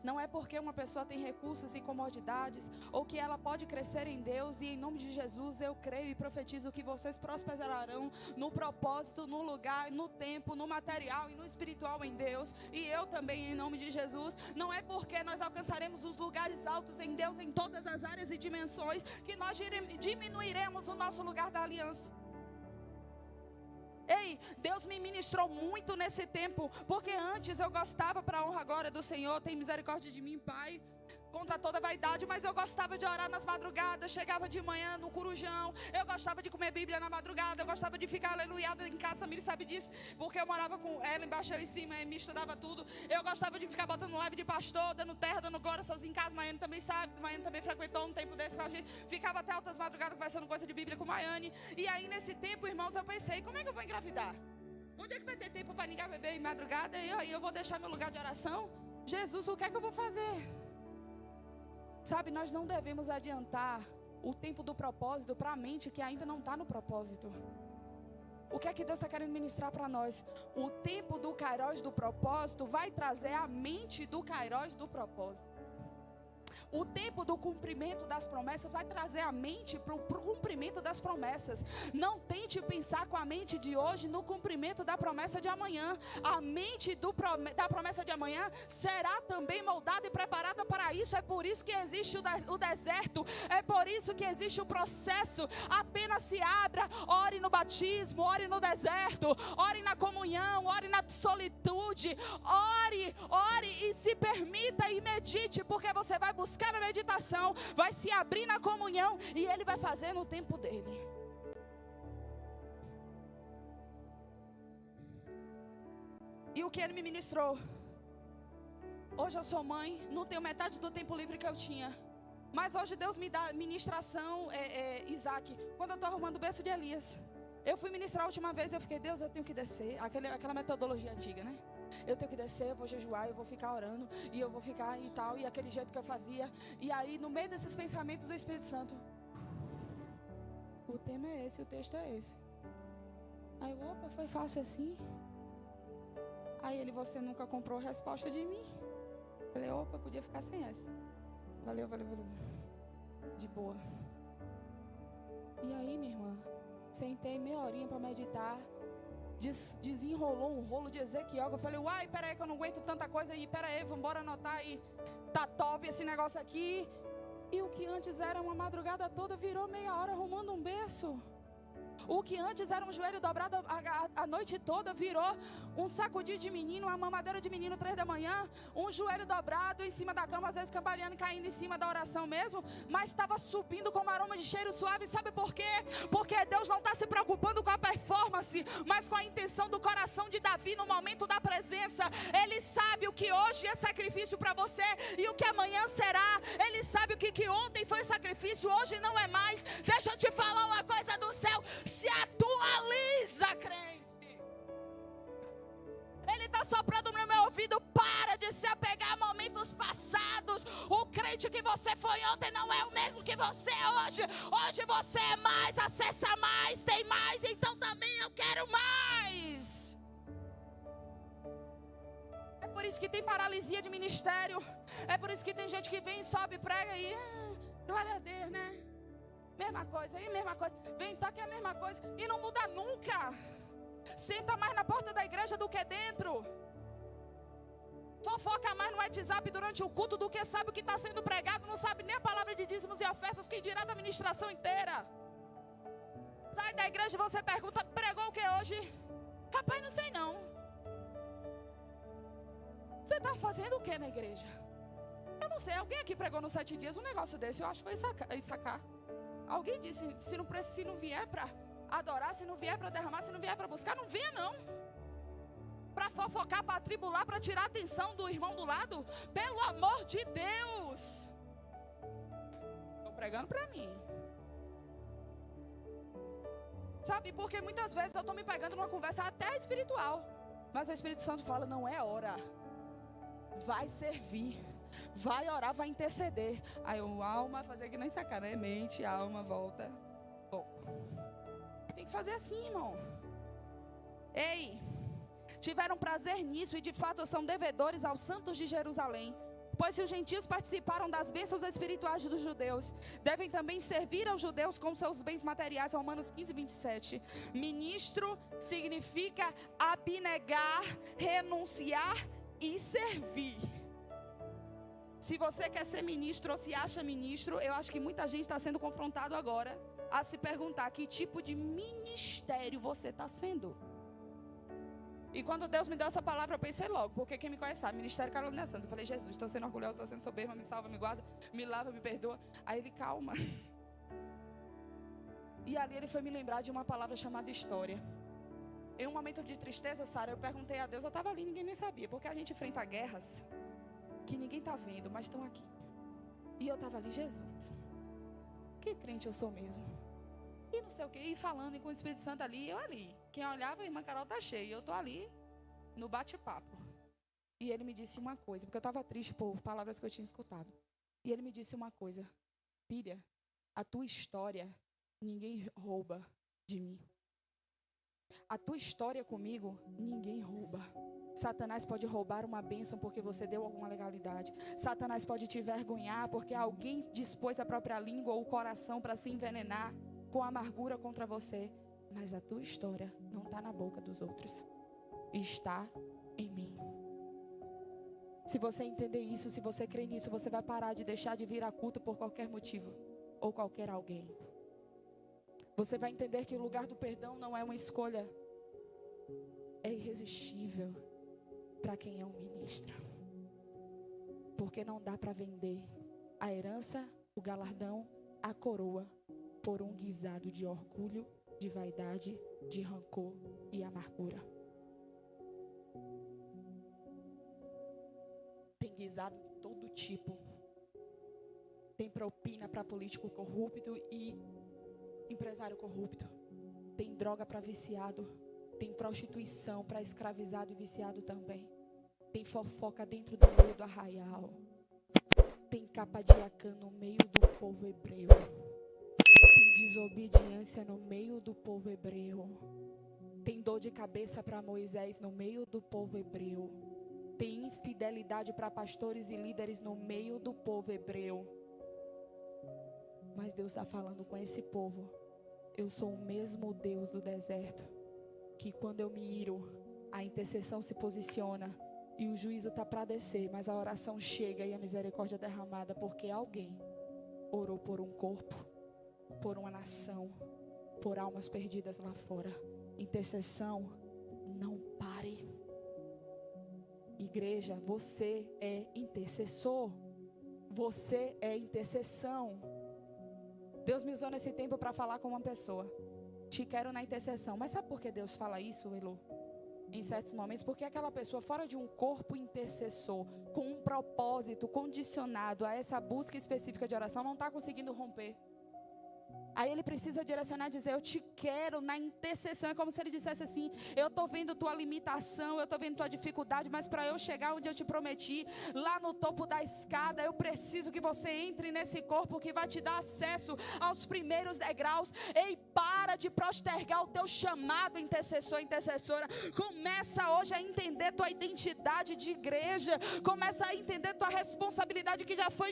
S1: Não é porque uma pessoa tem recursos e comodidades, ou que ela pode crescer em Deus, e em nome de Jesus eu creio e profetizo que vocês prosperarão no propósito, no lugar, no tempo, no material e no espiritual em Deus, e eu também em nome de Jesus. Não é porque nós alcançaremos os lugares altos em Deus em todas as áreas e dimensões que nós diminuiremos o nosso lugar da aliança. Ei, Deus me ministrou muito nesse tempo, porque antes eu gostava, para a honra agora do Senhor, tem misericórdia de mim, Pai, contra toda vaidade, mas eu gostava de orar nas madrugadas, chegava de manhã no corujão, eu gostava de comer Bíblia na madrugada, eu gostava de ficar aleluiada em casa, também sabe disso, porque eu morava com ela embaixo, eu em cima, e misturava tudo. Eu gostava de ficar botando live de pastor, dando terra, dando glória sozinho em casa. Maiane também sabe, Maiane também frequentou um tempo desse com a gente, ficava até altas madrugadas conversando coisa de Bíblia com Maiane. E aí nesse tempo, irmãos, eu pensei, como é que eu vou engravidar? Onde é que vai ter tempo para ninguém beber em madrugada? E aí eu vou deixar meu lugar de oração? Jesus, o que é que eu vou fazer? Sabe, nós não devemos adiantar o tempo do propósito para a mente que ainda não está no propósito. O que é que Deus está querendo ministrar para nós? O tempo do Kairos do propósito vai trazer a mente do Kairos do propósito. O tempo do cumprimento das promessas vai trazer a mente para o cumprimento das promessas. Não tente pensar com a mente de hoje no cumprimento da promessa de amanhã. A mente da promessa de amanhã será também moldada e preparada para isso. É por isso que existe o deserto. É por isso que existe o processo. Apenas se abra, ore no batismo, ore no deserto, ore na comunhão, ore na solitude. Ore e se permita e medite, porque você vai buscar na meditação, vai se abrir na comunhão e Ele vai fazer no tempo dele. E o que Ele me ministrou? Hoje eu sou mãe, não tenho metade do tempo livre que eu tinha, mas hoje Deus me dá ministração, Isaac, quando eu estou arrumando o berço de Elias. Eu fui ministrar a última vez, eu fiquei, Deus, eu tenho que descer, aquela metodologia antiga, né? Eu tenho que descer, eu vou jejuar, eu vou ficar orando, e eu vou ficar e tal, e aquele jeito que eu fazia. E aí, no meio desses pensamentos, o Espírito Santo, o tema é esse, o texto é esse. Aí, opa, foi fácil assim? Aí ele, você nunca comprou resposta de mim? Eu falei, opa, podia ficar sem essa. Valeu. De boa. E aí, minha irmã, sentei meia horinha para meditar. Desenrolou um rolo de Ezequiel. Eu falei, uai, peraí que eu não aguento tanta coisa aí. Peraí, vamos embora anotar aí. Tá top esse negócio aqui. E o que antes era uma madrugada toda virou meia hora arrumando um berço. O que antes era um joelho dobrado a noite toda virou um sacudir de menino, uma mamadeira de menino 3 da manhã, um joelho dobrado em cima da cama, às vezes cambaleando e caindo em cima da oração mesmo, mas estava subindo com um aroma de cheiro suave. Sabe por quê? Porque Deus não está se preocupando com a performance, mas com a intenção do coração de Davi no momento da presença. Ele sabe o que hoje é sacrifício para você e o que amanhã será. Ele sabe o que ontem foi sacrifício, hoje não é mais. Deixa eu te falar uma coisa do céu. Se atualiza, crente. Ele está soprando no meu ouvido. Para de se apegar a momentos passados. O crente que você foi ontem não é o mesmo que você é hoje. Hoje você é mais, acessa mais, tem mais, então também eu quero mais. É por isso que tem paralisia de ministério. É por isso que tem gente que vem, sobe, prega e glória a Deus, né? Mesma coisa, aí mesma coisa. Vem, toca é a mesma coisa e não muda nunca. Senta mais na porta da igreja do que dentro. Fofoca mais no WhatsApp durante o culto do que sabe o que está sendo pregado. Não sabe nem a palavra de dízimos e ofertas, quem dirá da administração inteira. Sai da igreja e você pergunta, pregou o que hoje? Rapaz, não sei não. Você está fazendo o que na igreja? Eu não sei, alguém aqui pregou nos 7 dias um negócio desse, eu acho que foi sacar. Alguém disse, se não vier para adorar, se não vier para derramar, se não vier para buscar, não venha não. Para fofocar, para atribular, para tirar a atenção do irmão do lado, pelo amor de Deus. Estou pregando para mim. Sabe, porque muitas vezes eu estou me pegando numa conversa até espiritual, mas o Espírito Santo fala, não é hora. Vai servir, vai orar, vai interceder. Aí o alma, fazer que nem sacar, né? Mente, alma, volta. Pouco. Tem que fazer assim, irmão. Ei, tiveram prazer nisso e de fato são devedores aos santos de Jerusalém. Pois se os gentios participaram das bênçãos espirituais dos judeus, devem também servir aos judeus com seus bens materiais. Romanos 15, 27. Ministro significa abnegar, renunciar e servir. Se você quer ser ministro ou se acha ministro, eu acho que muita gente está sendo confrontado agora a se perguntar que tipo de ministério você está sendo. E quando Deus me deu essa palavra, eu pensei logo, porque quem me conhece sabe, Ministério Carolina Santos. Eu falei, Jesus, estou sendo orgulhosa, estou sendo soberba, me salva, me guarda, me lava, me perdoa. Aí ele, calma. E ali ele foi me lembrar de uma palavra chamada história. Em um momento de tristeza, Sara, eu perguntei a Deus, eu estava ali, ninguém nem sabia, porque a gente enfrenta guerras que ninguém está vendo, mas estão aqui. E eu estava ali, Jesus, que crente eu sou mesmo. E não sei o que, e falando, e com o Espírito Santo ali, eu ali. Quem olhava, a irmã Carol tá cheia, e eu tô ali, no bate-papo. E ele me disse uma coisa, porque eu estava triste por palavras que eu tinha escutado. E ele me disse uma coisa, filha, a tua história, ninguém rouba de mim. A tua história comigo, ninguém rouba. Satanás pode roubar uma bênção porque você deu alguma legalidade. Satanás pode te envergonhar porque alguém dispôs a própria língua ou o coração para se envenenar com amargura contra você. Mas a tua história não está na boca dos outros. Está em mim. Se você entender isso, se você crer nisso, você vai parar de deixar de vir a culto por qualquer motivo ou qualquer alguém. Você vai entender que o lugar do perdão não é uma escolha. É irresistível para quem é um ministro. Porque não dá para vender a herança, o galardão, a coroa por um guisado de orgulho, de vaidade, de rancor e amargura. Tem guisado de todo tipo. Tem propina para político corrupto e empresário corrupto. Tem droga para viciado. Tem prostituição para escravizado e viciado também. Tem fofoca dentro do meio do arraial. Tem capa de Acã no meio do povo hebreu. Tem desobediência no meio do povo hebreu. Tem dor de cabeça para Moisés no meio do povo hebreu. Tem infidelidade para pastores e líderes no meio do povo hebreu. Mas Deus está falando com esse povo. Eu sou o mesmo Deus do deserto, que quando eu me iro, a intercessão se posiciona e o juízo está para descer, mas a oração chega e a misericórdia é derramada, porque alguém orou por um corpo, por uma nação, por almas perdidas lá fora. Intercessão, não pare. Igreja, você é intercessor. Você é intercessão. Deus me usou nesse tempo para falar com uma pessoa. Te quero na intercessão. Mas sabe por que Deus fala isso, Elo? Em certos momentos, porque aquela pessoa fora de um corpo intercessor, com um propósito condicionado a essa busca específica de oração, não está conseguindo romper. Aí ele precisa direcionar e dizer: eu te quero na intercessão. É como se ele dissesse assim: eu estou vendo tua limitação, eu estou vendo tua dificuldade, mas para eu chegar onde eu te prometi, lá no topo da escada, eu preciso que você entre nesse corpo que vai te dar acesso aos primeiros degraus. Ei, para de postergar o teu chamado, intercessor, intercessora. Começa hoje a entender tua identidade de igreja. Começa a entender tua responsabilidade que já foi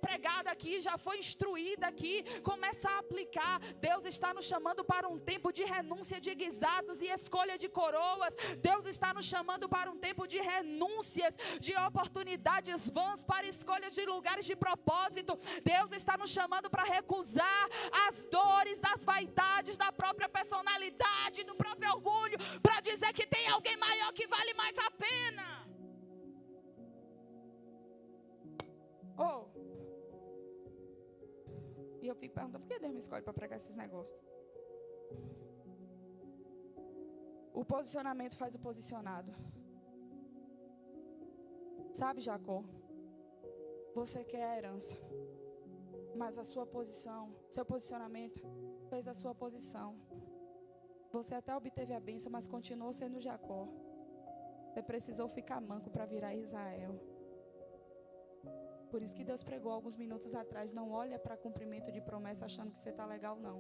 S1: pregada aqui, já foi instruída aqui. Começa a aplicar. Deus está nos chamando para um tempo de renúncia de guisados e escolha de coroas. Deus está nos chamando para um tempo de renúncias, de oportunidades vãs, para escolhas de lugares de propósito. Deus está nos chamando para recusar as dores das vaidades, da própria personalidade, do próprio orgulho, para dizer que tem alguém maior que vale mais a pena. Oh. E eu fico perguntando: por que Deus me escolhe para pregar esses negócios? O posicionamento faz o posicionado. Sabe, Jacó? Você quer a herança, mas a sua posição, seu posicionamento fez a sua posição. Você até obteve a bênção, mas continuou sendo Jacó. Você precisou ficar manco para virar Israel. Por isso que Deus pregou alguns minutos atrás: não olha para cumprimento de promessa achando que você está legal, não.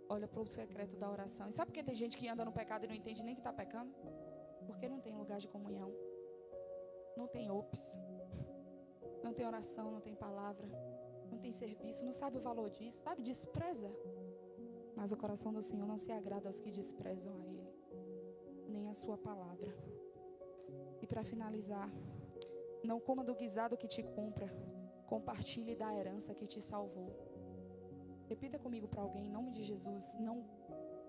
S1: Olha para o secreto da oração. E sabe por que tem gente que anda no pecado e não entende nem que está pecando? Porque não tem lugar de comunhão, não tem ops, não tem oração, não tem palavra, não tem serviço, não sabe o valor disso, sabe? Despreza. Mas o coração do Senhor não se agrada aos que desprezam a Ele, nem a sua palavra. E para finalizar: não coma do guisado que te compra, compartilhe da herança que te salvou. Repita comigo para alguém, em nome de Jesus: não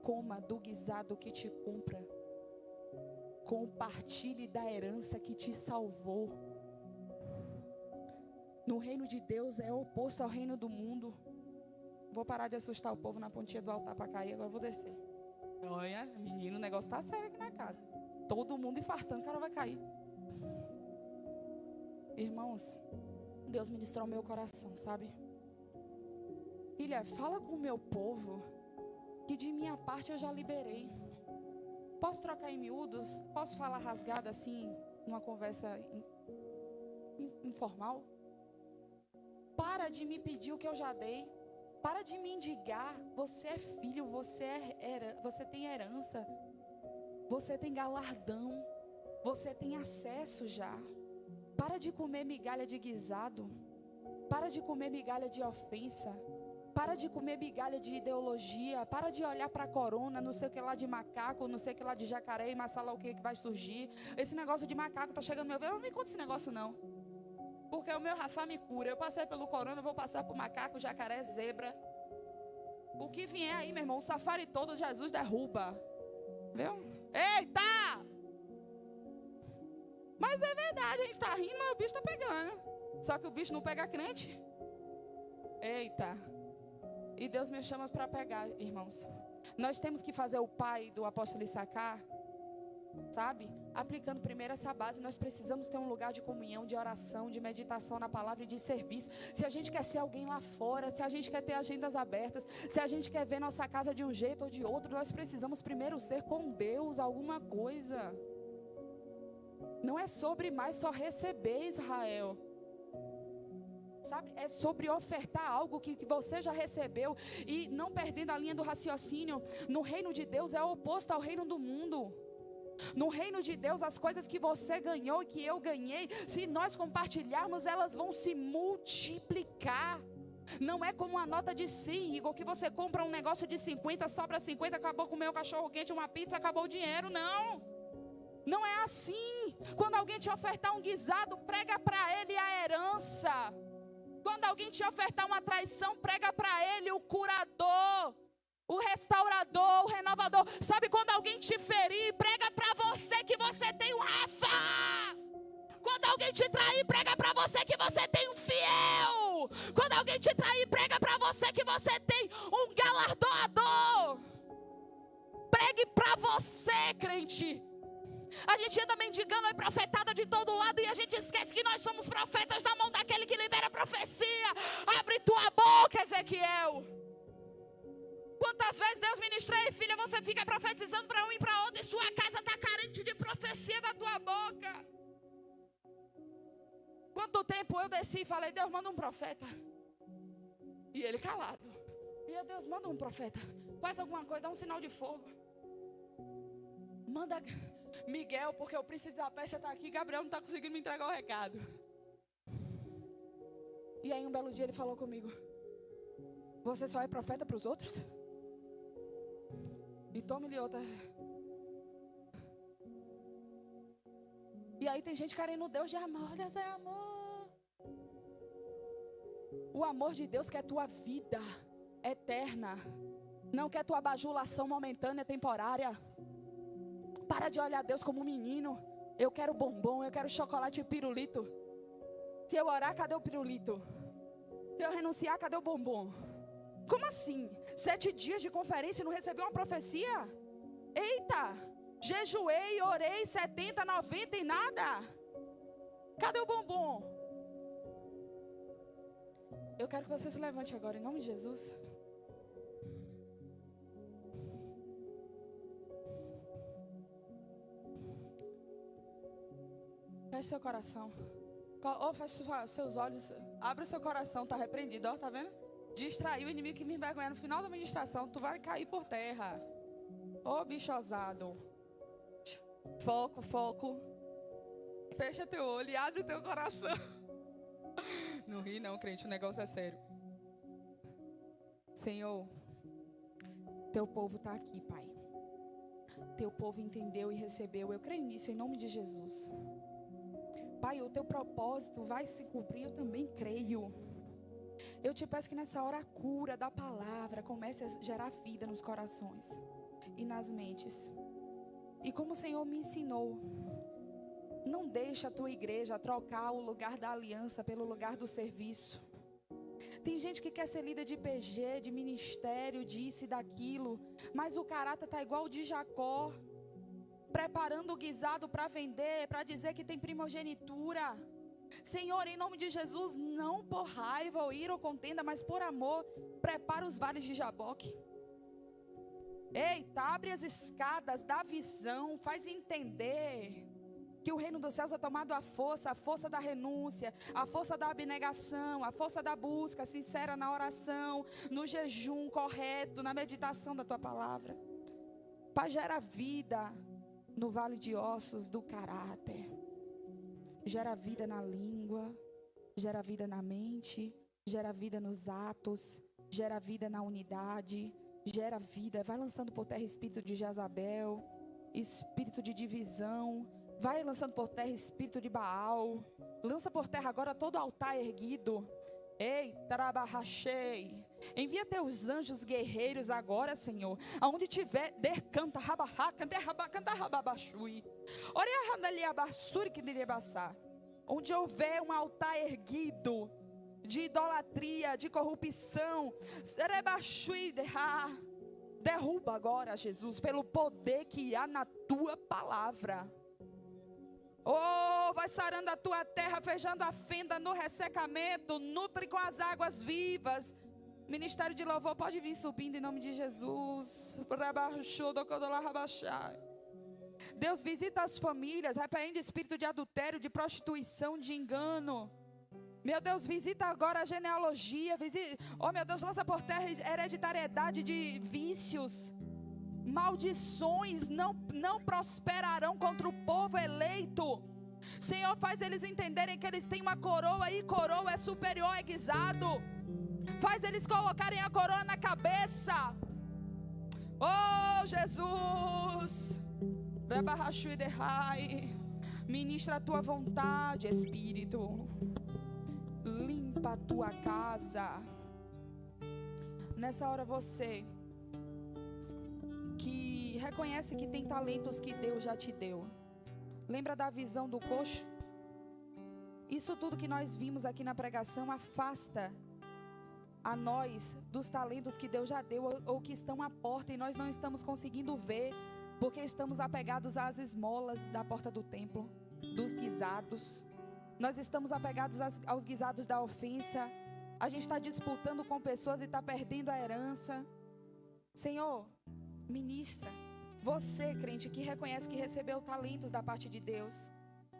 S1: coma do guisado que te compra, compartilhe da herança que te salvou. No reino de Deus é oposto ao reino do mundo. Vou parar de assustar o povo na pontinha do altar para cair, agora vou descer. Olha, menino, o negócio está sério aqui na casa. Todo mundo infartando, o cara vai cair. Irmãos, Deus ministrou meu coração, sabe? Filha, fala com o meu povo que de minha parte eu já liberei. Posso trocar em miúdos? Posso falar rasgado assim, numa conversa informal? Para de me pedir o que eu já dei. Para de me indigar. Você é filho, você tem herança, você tem galardão, você tem acesso já. Para de comer migalha de guisado. Para de comer migalha de ofensa. Para de comer migalha de ideologia. Para de olhar para a corona, não sei o que lá de macaco, não sei o que lá de jacaré e mas sei lá o que vai surgir. Esse negócio de macaco tá chegando no meu ouvido. Não me conta esse negócio não. Porque o meu Rafa me cura. Eu passei pelo corona, vou passar por macaco, jacaré, zebra. O que vier aí, meu irmão, o safari todo Jesus derruba. Viu? Eita! Mas é verdade, a gente está rindo, mas o bicho está pegando. Só que o bicho não pega crente. Eita. E Deus me chama para pegar, irmãos. Nós temos que fazer o pai do apóstolo Issacar, sabe? Aplicando primeiro essa base. Nós precisamos ter um lugar de comunhão, de oração, de meditação na palavra e de serviço. Se a gente quer ser alguém lá fora, se a gente quer ter agendas abertas, se a gente quer ver nossa casa de um jeito ou de outro, nós precisamos primeiro ser com Deus alguma coisa. Não é sobre mais só receber, Israel. Sabe? É sobre ofertar algo que você já recebeu. E não perdendo a linha do raciocínio. No reino de Deus é oposto ao reino do mundo. No reino de Deus, as coisas que você ganhou e que eu ganhei, se nós compartilharmos, elas vão se multiplicar. Não é como uma nota de 100, Igor, que você compra um negócio de 50, sobra 50, acabou com o meu cachorro quente, uma pizza, acabou o dinheiro. Não. Não é assim. Quando alguém te ofertar um guisado, prega para ele a herança. Quando alguém te ofertar uma traição, prega para ele o curador, o restaurador, o renovador. Sabe, quando alguém te ferir, prega para você que você tem um Rafa. Quando alguém te trair, prega para você que você tem um fiel. Quando alguém te trair, prega para você que você tem um galardoador. Pregue para você, crente. A gente anda mendigando a profetada de todo lado e a gente esquece que nós somos profetas na mão daquele que libera a profecia. Abre tua boca, Ezequiel. Quantas vezes Deus ministra, ei filha, você fica profetizando para um e para outro e sua casa está carente de profecia da tua boca. Quanto tempo eu desci e falei, Deus, manda um profeta. E ele calado. E eu, Deus, manda um profeta. Faz alguma coisa, dá um sinal de fogo. Manda Miguel, porque o príncipe da Pérsia está aqui. Gabriel não está conseguindo me entregar o recado. E aí um belo dia ele falou comigo, você só é profeta para os outros? E tome-lhe outra. E aí tem gente querendo Deus de amor. Deus é amor. O amor de Deus quer tua vida eterna. Não quer tua bajulação momentânea, temporária. Para de olhar Deus como um menino. Eu quero bombom, eu quero chocolate e pirulito. Se eu orar, cadê o pirulito? Se eu renunciar, cadê o bombom? Como assim? 7 dias de conferência e não recebeu uma profecia? Eita! Jejuei, orei 70, 90 e nada. Cadê o bombom? Eu quero que você se levante agora, em nome de Jesus. Feche seu coração. Ou feche seus olhos. Abre o seu coração, está repreendido, ó, tá vendo? Distraiu o inimigo que me envergonha no final da ministração. Tu vai cair por terra. Ô bicho ousado. Foco, foco. Fecha teu olho e abre o teu coração. Não ri não, crente, o negócio é sério. Senhor, teu povo está aqui, Pai. Teu povo entendeu e recebeu. Eu creio nisso em nome de Jesus. Pai, o teu propósito vai se cumprir, eu também creio. Eu te peço que nessa hora a cura da palavra comece a gerar vida nos corações e nas mentes. E como o Senhor me ensinou, não deixa a tua igreja trocar o lugar da aliança pelo lugar do serviço. Tem gente que quer ser líder de PG, de ministério, disso e daquilo, mas o caráter está igual o de Jacó, preparando o guisado para vender, para dizer que tem primogenitura. Senhor, em nome de Jesus, não por raiva ou ira ou contenda, mas por amor, prepara os vales de Jaboque. Eita, abre as escadas, dá visão, faz entender que o reino dos céus é tomado à força da renúncia, a força da abnegação, a força da busca sincera na oração, no jejum correto, na meditação da tua palavra. Pai, gera vida no vale de ossos do caráter. Gera vida na língua, gera vida na mente, gera vida nos atos, gera vida na unidade, gera vida. Vai lançando por terra espírito de Jezabel, espírito de divisão. Vai lançando por terra espírito de Baal. Lança por terra agora todo altar erguido. Ei, tarabahachei. Envia teus anjos guerreiros agora, Senhor. Aonde tiver, dercanta, rabahaca, derrabacanta, rababachui. Oreahandaliabassuri que derebassar. Onde houver um altar erguido de idolatria, de corrupção, serebachui, derruba agora, Jesus, pelo poder que há na tua palavra. Oh, vai sarando a tua terra, fechando a fenda no ressecamento, nutre com as águas vivas. Ministério de louvor pode vir subindo em nome de Jesus. Deus visita as famílias, repreende espírito de adultério, de prostituição, de engano. Meu Deus, visita agora a genealogia. Oh meu Deus, lança por terra hereditariedade de vícios. Maldições não prosperarão contra o povo eleito. Senhor, faz eles entenderem que eles têm uma coroa e coroa é superior a guisado. Faz eles colocarem a coroa na cabeça. Oh Jesus, ministra a tua vontade, Espírito. Limpa a tua casa. Nessa hora você que reconhece que tem talentos que Deus já te deu. Lembra da visão do coxo? Isso tudo que nós vimos aqui na pregação afasta a nós dos talentos que Deus já deu ou que estão à porta e nós não estamos conseguindo ver. porque estamos apegados às esmolas da porta do templo, dos guisados. Nós estamos apegados aos guisados da ofensa. A gente está disputando com pessoas e está perdendo a herança. Senhor, ministra. Você, crente, que reconhece que recebeu talentos da parte de Deus,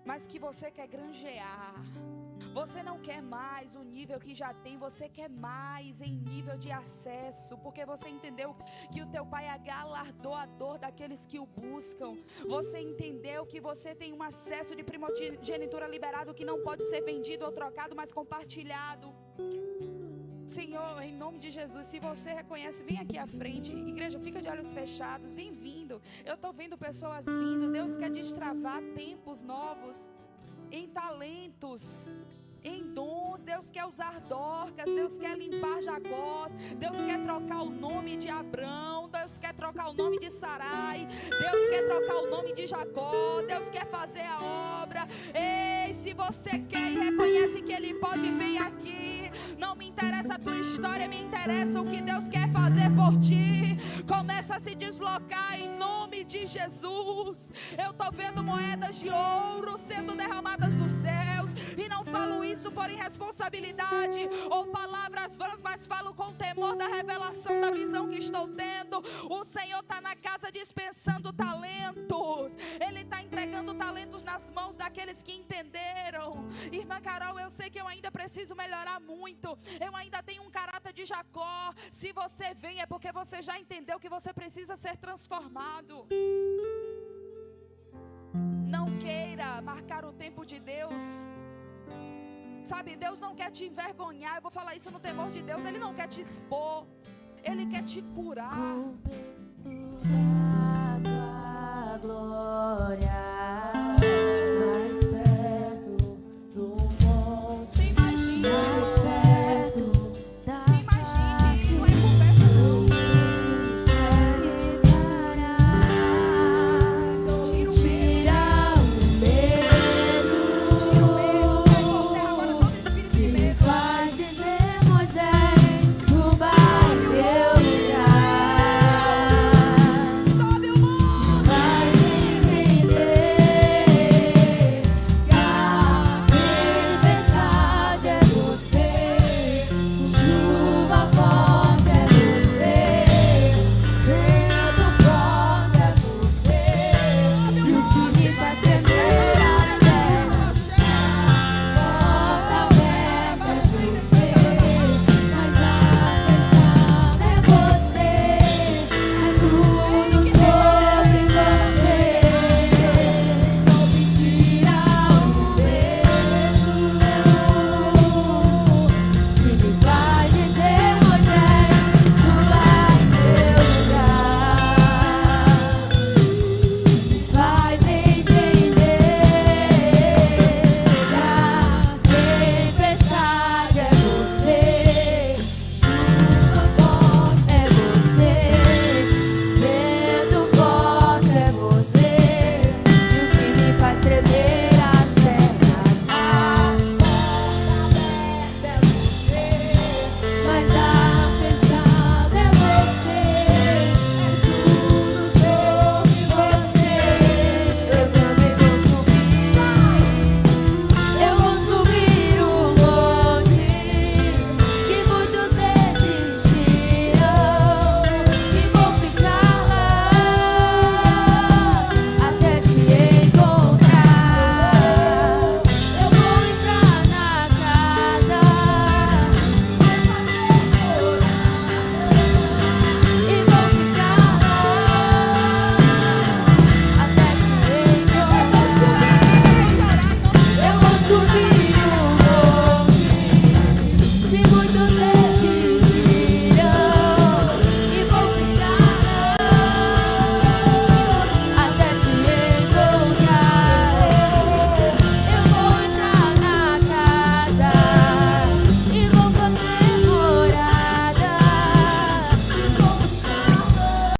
S1: mas que você quer granjear. Você não quer mais o nível que já tem, você quer mais em nível de acesso, porque você entendeu que o teu Pai é galardoador daqueles que o buscam. Você entendeu que você tem um acesso de primogenitura liberado que não pode ser vendido ou trocado, mas compartilhado. Senhor, em nome de Jesus, se você reconhece, vem aqui à frente. Igreja, fica de olhos fechados, vem vindo. Eu estou vendo pessoas vindo. Deus quer destravar tempos novos em talentos, em dons. Deus quer usar Dorcas, Deus quer limpar Jacós, Deus quer trocar o nome de Abrão, Deus quer trocar o nome de Sarai, Deus quer trocar o nome de Jacó, Deus quer fazer a obra. Ei, se você quer e reconhece que Ele pode, vem aqui. Não me interessa a tua história, me interessa o que Deus quer fazer por ti. Começa a se deslocar em nome de Jesus. Eu estou vendo moedas de ouro sendo derramadas dos céus, e não falo isso por irresponsabilidade ou palavras vãs, mas falo com temor da revelação da visão que estou tendo. O Senhor está na casa dispensando talentos. Ele está entregando talentos nas mãos daqueles que entenderam. Irmã Carol, eu sei que eu ainda preciso melhorar muito. Eu ainda tenho um caráter de Jacó. Se você vem é porque você já entendeu que você precisa ser transformado. Não queira marcar o tempo de Deus. Sabe, Deus não quer te envergonhar. Eu vou falar isso no temor de Deus. Ele não quer te expor, Ele quer te curar.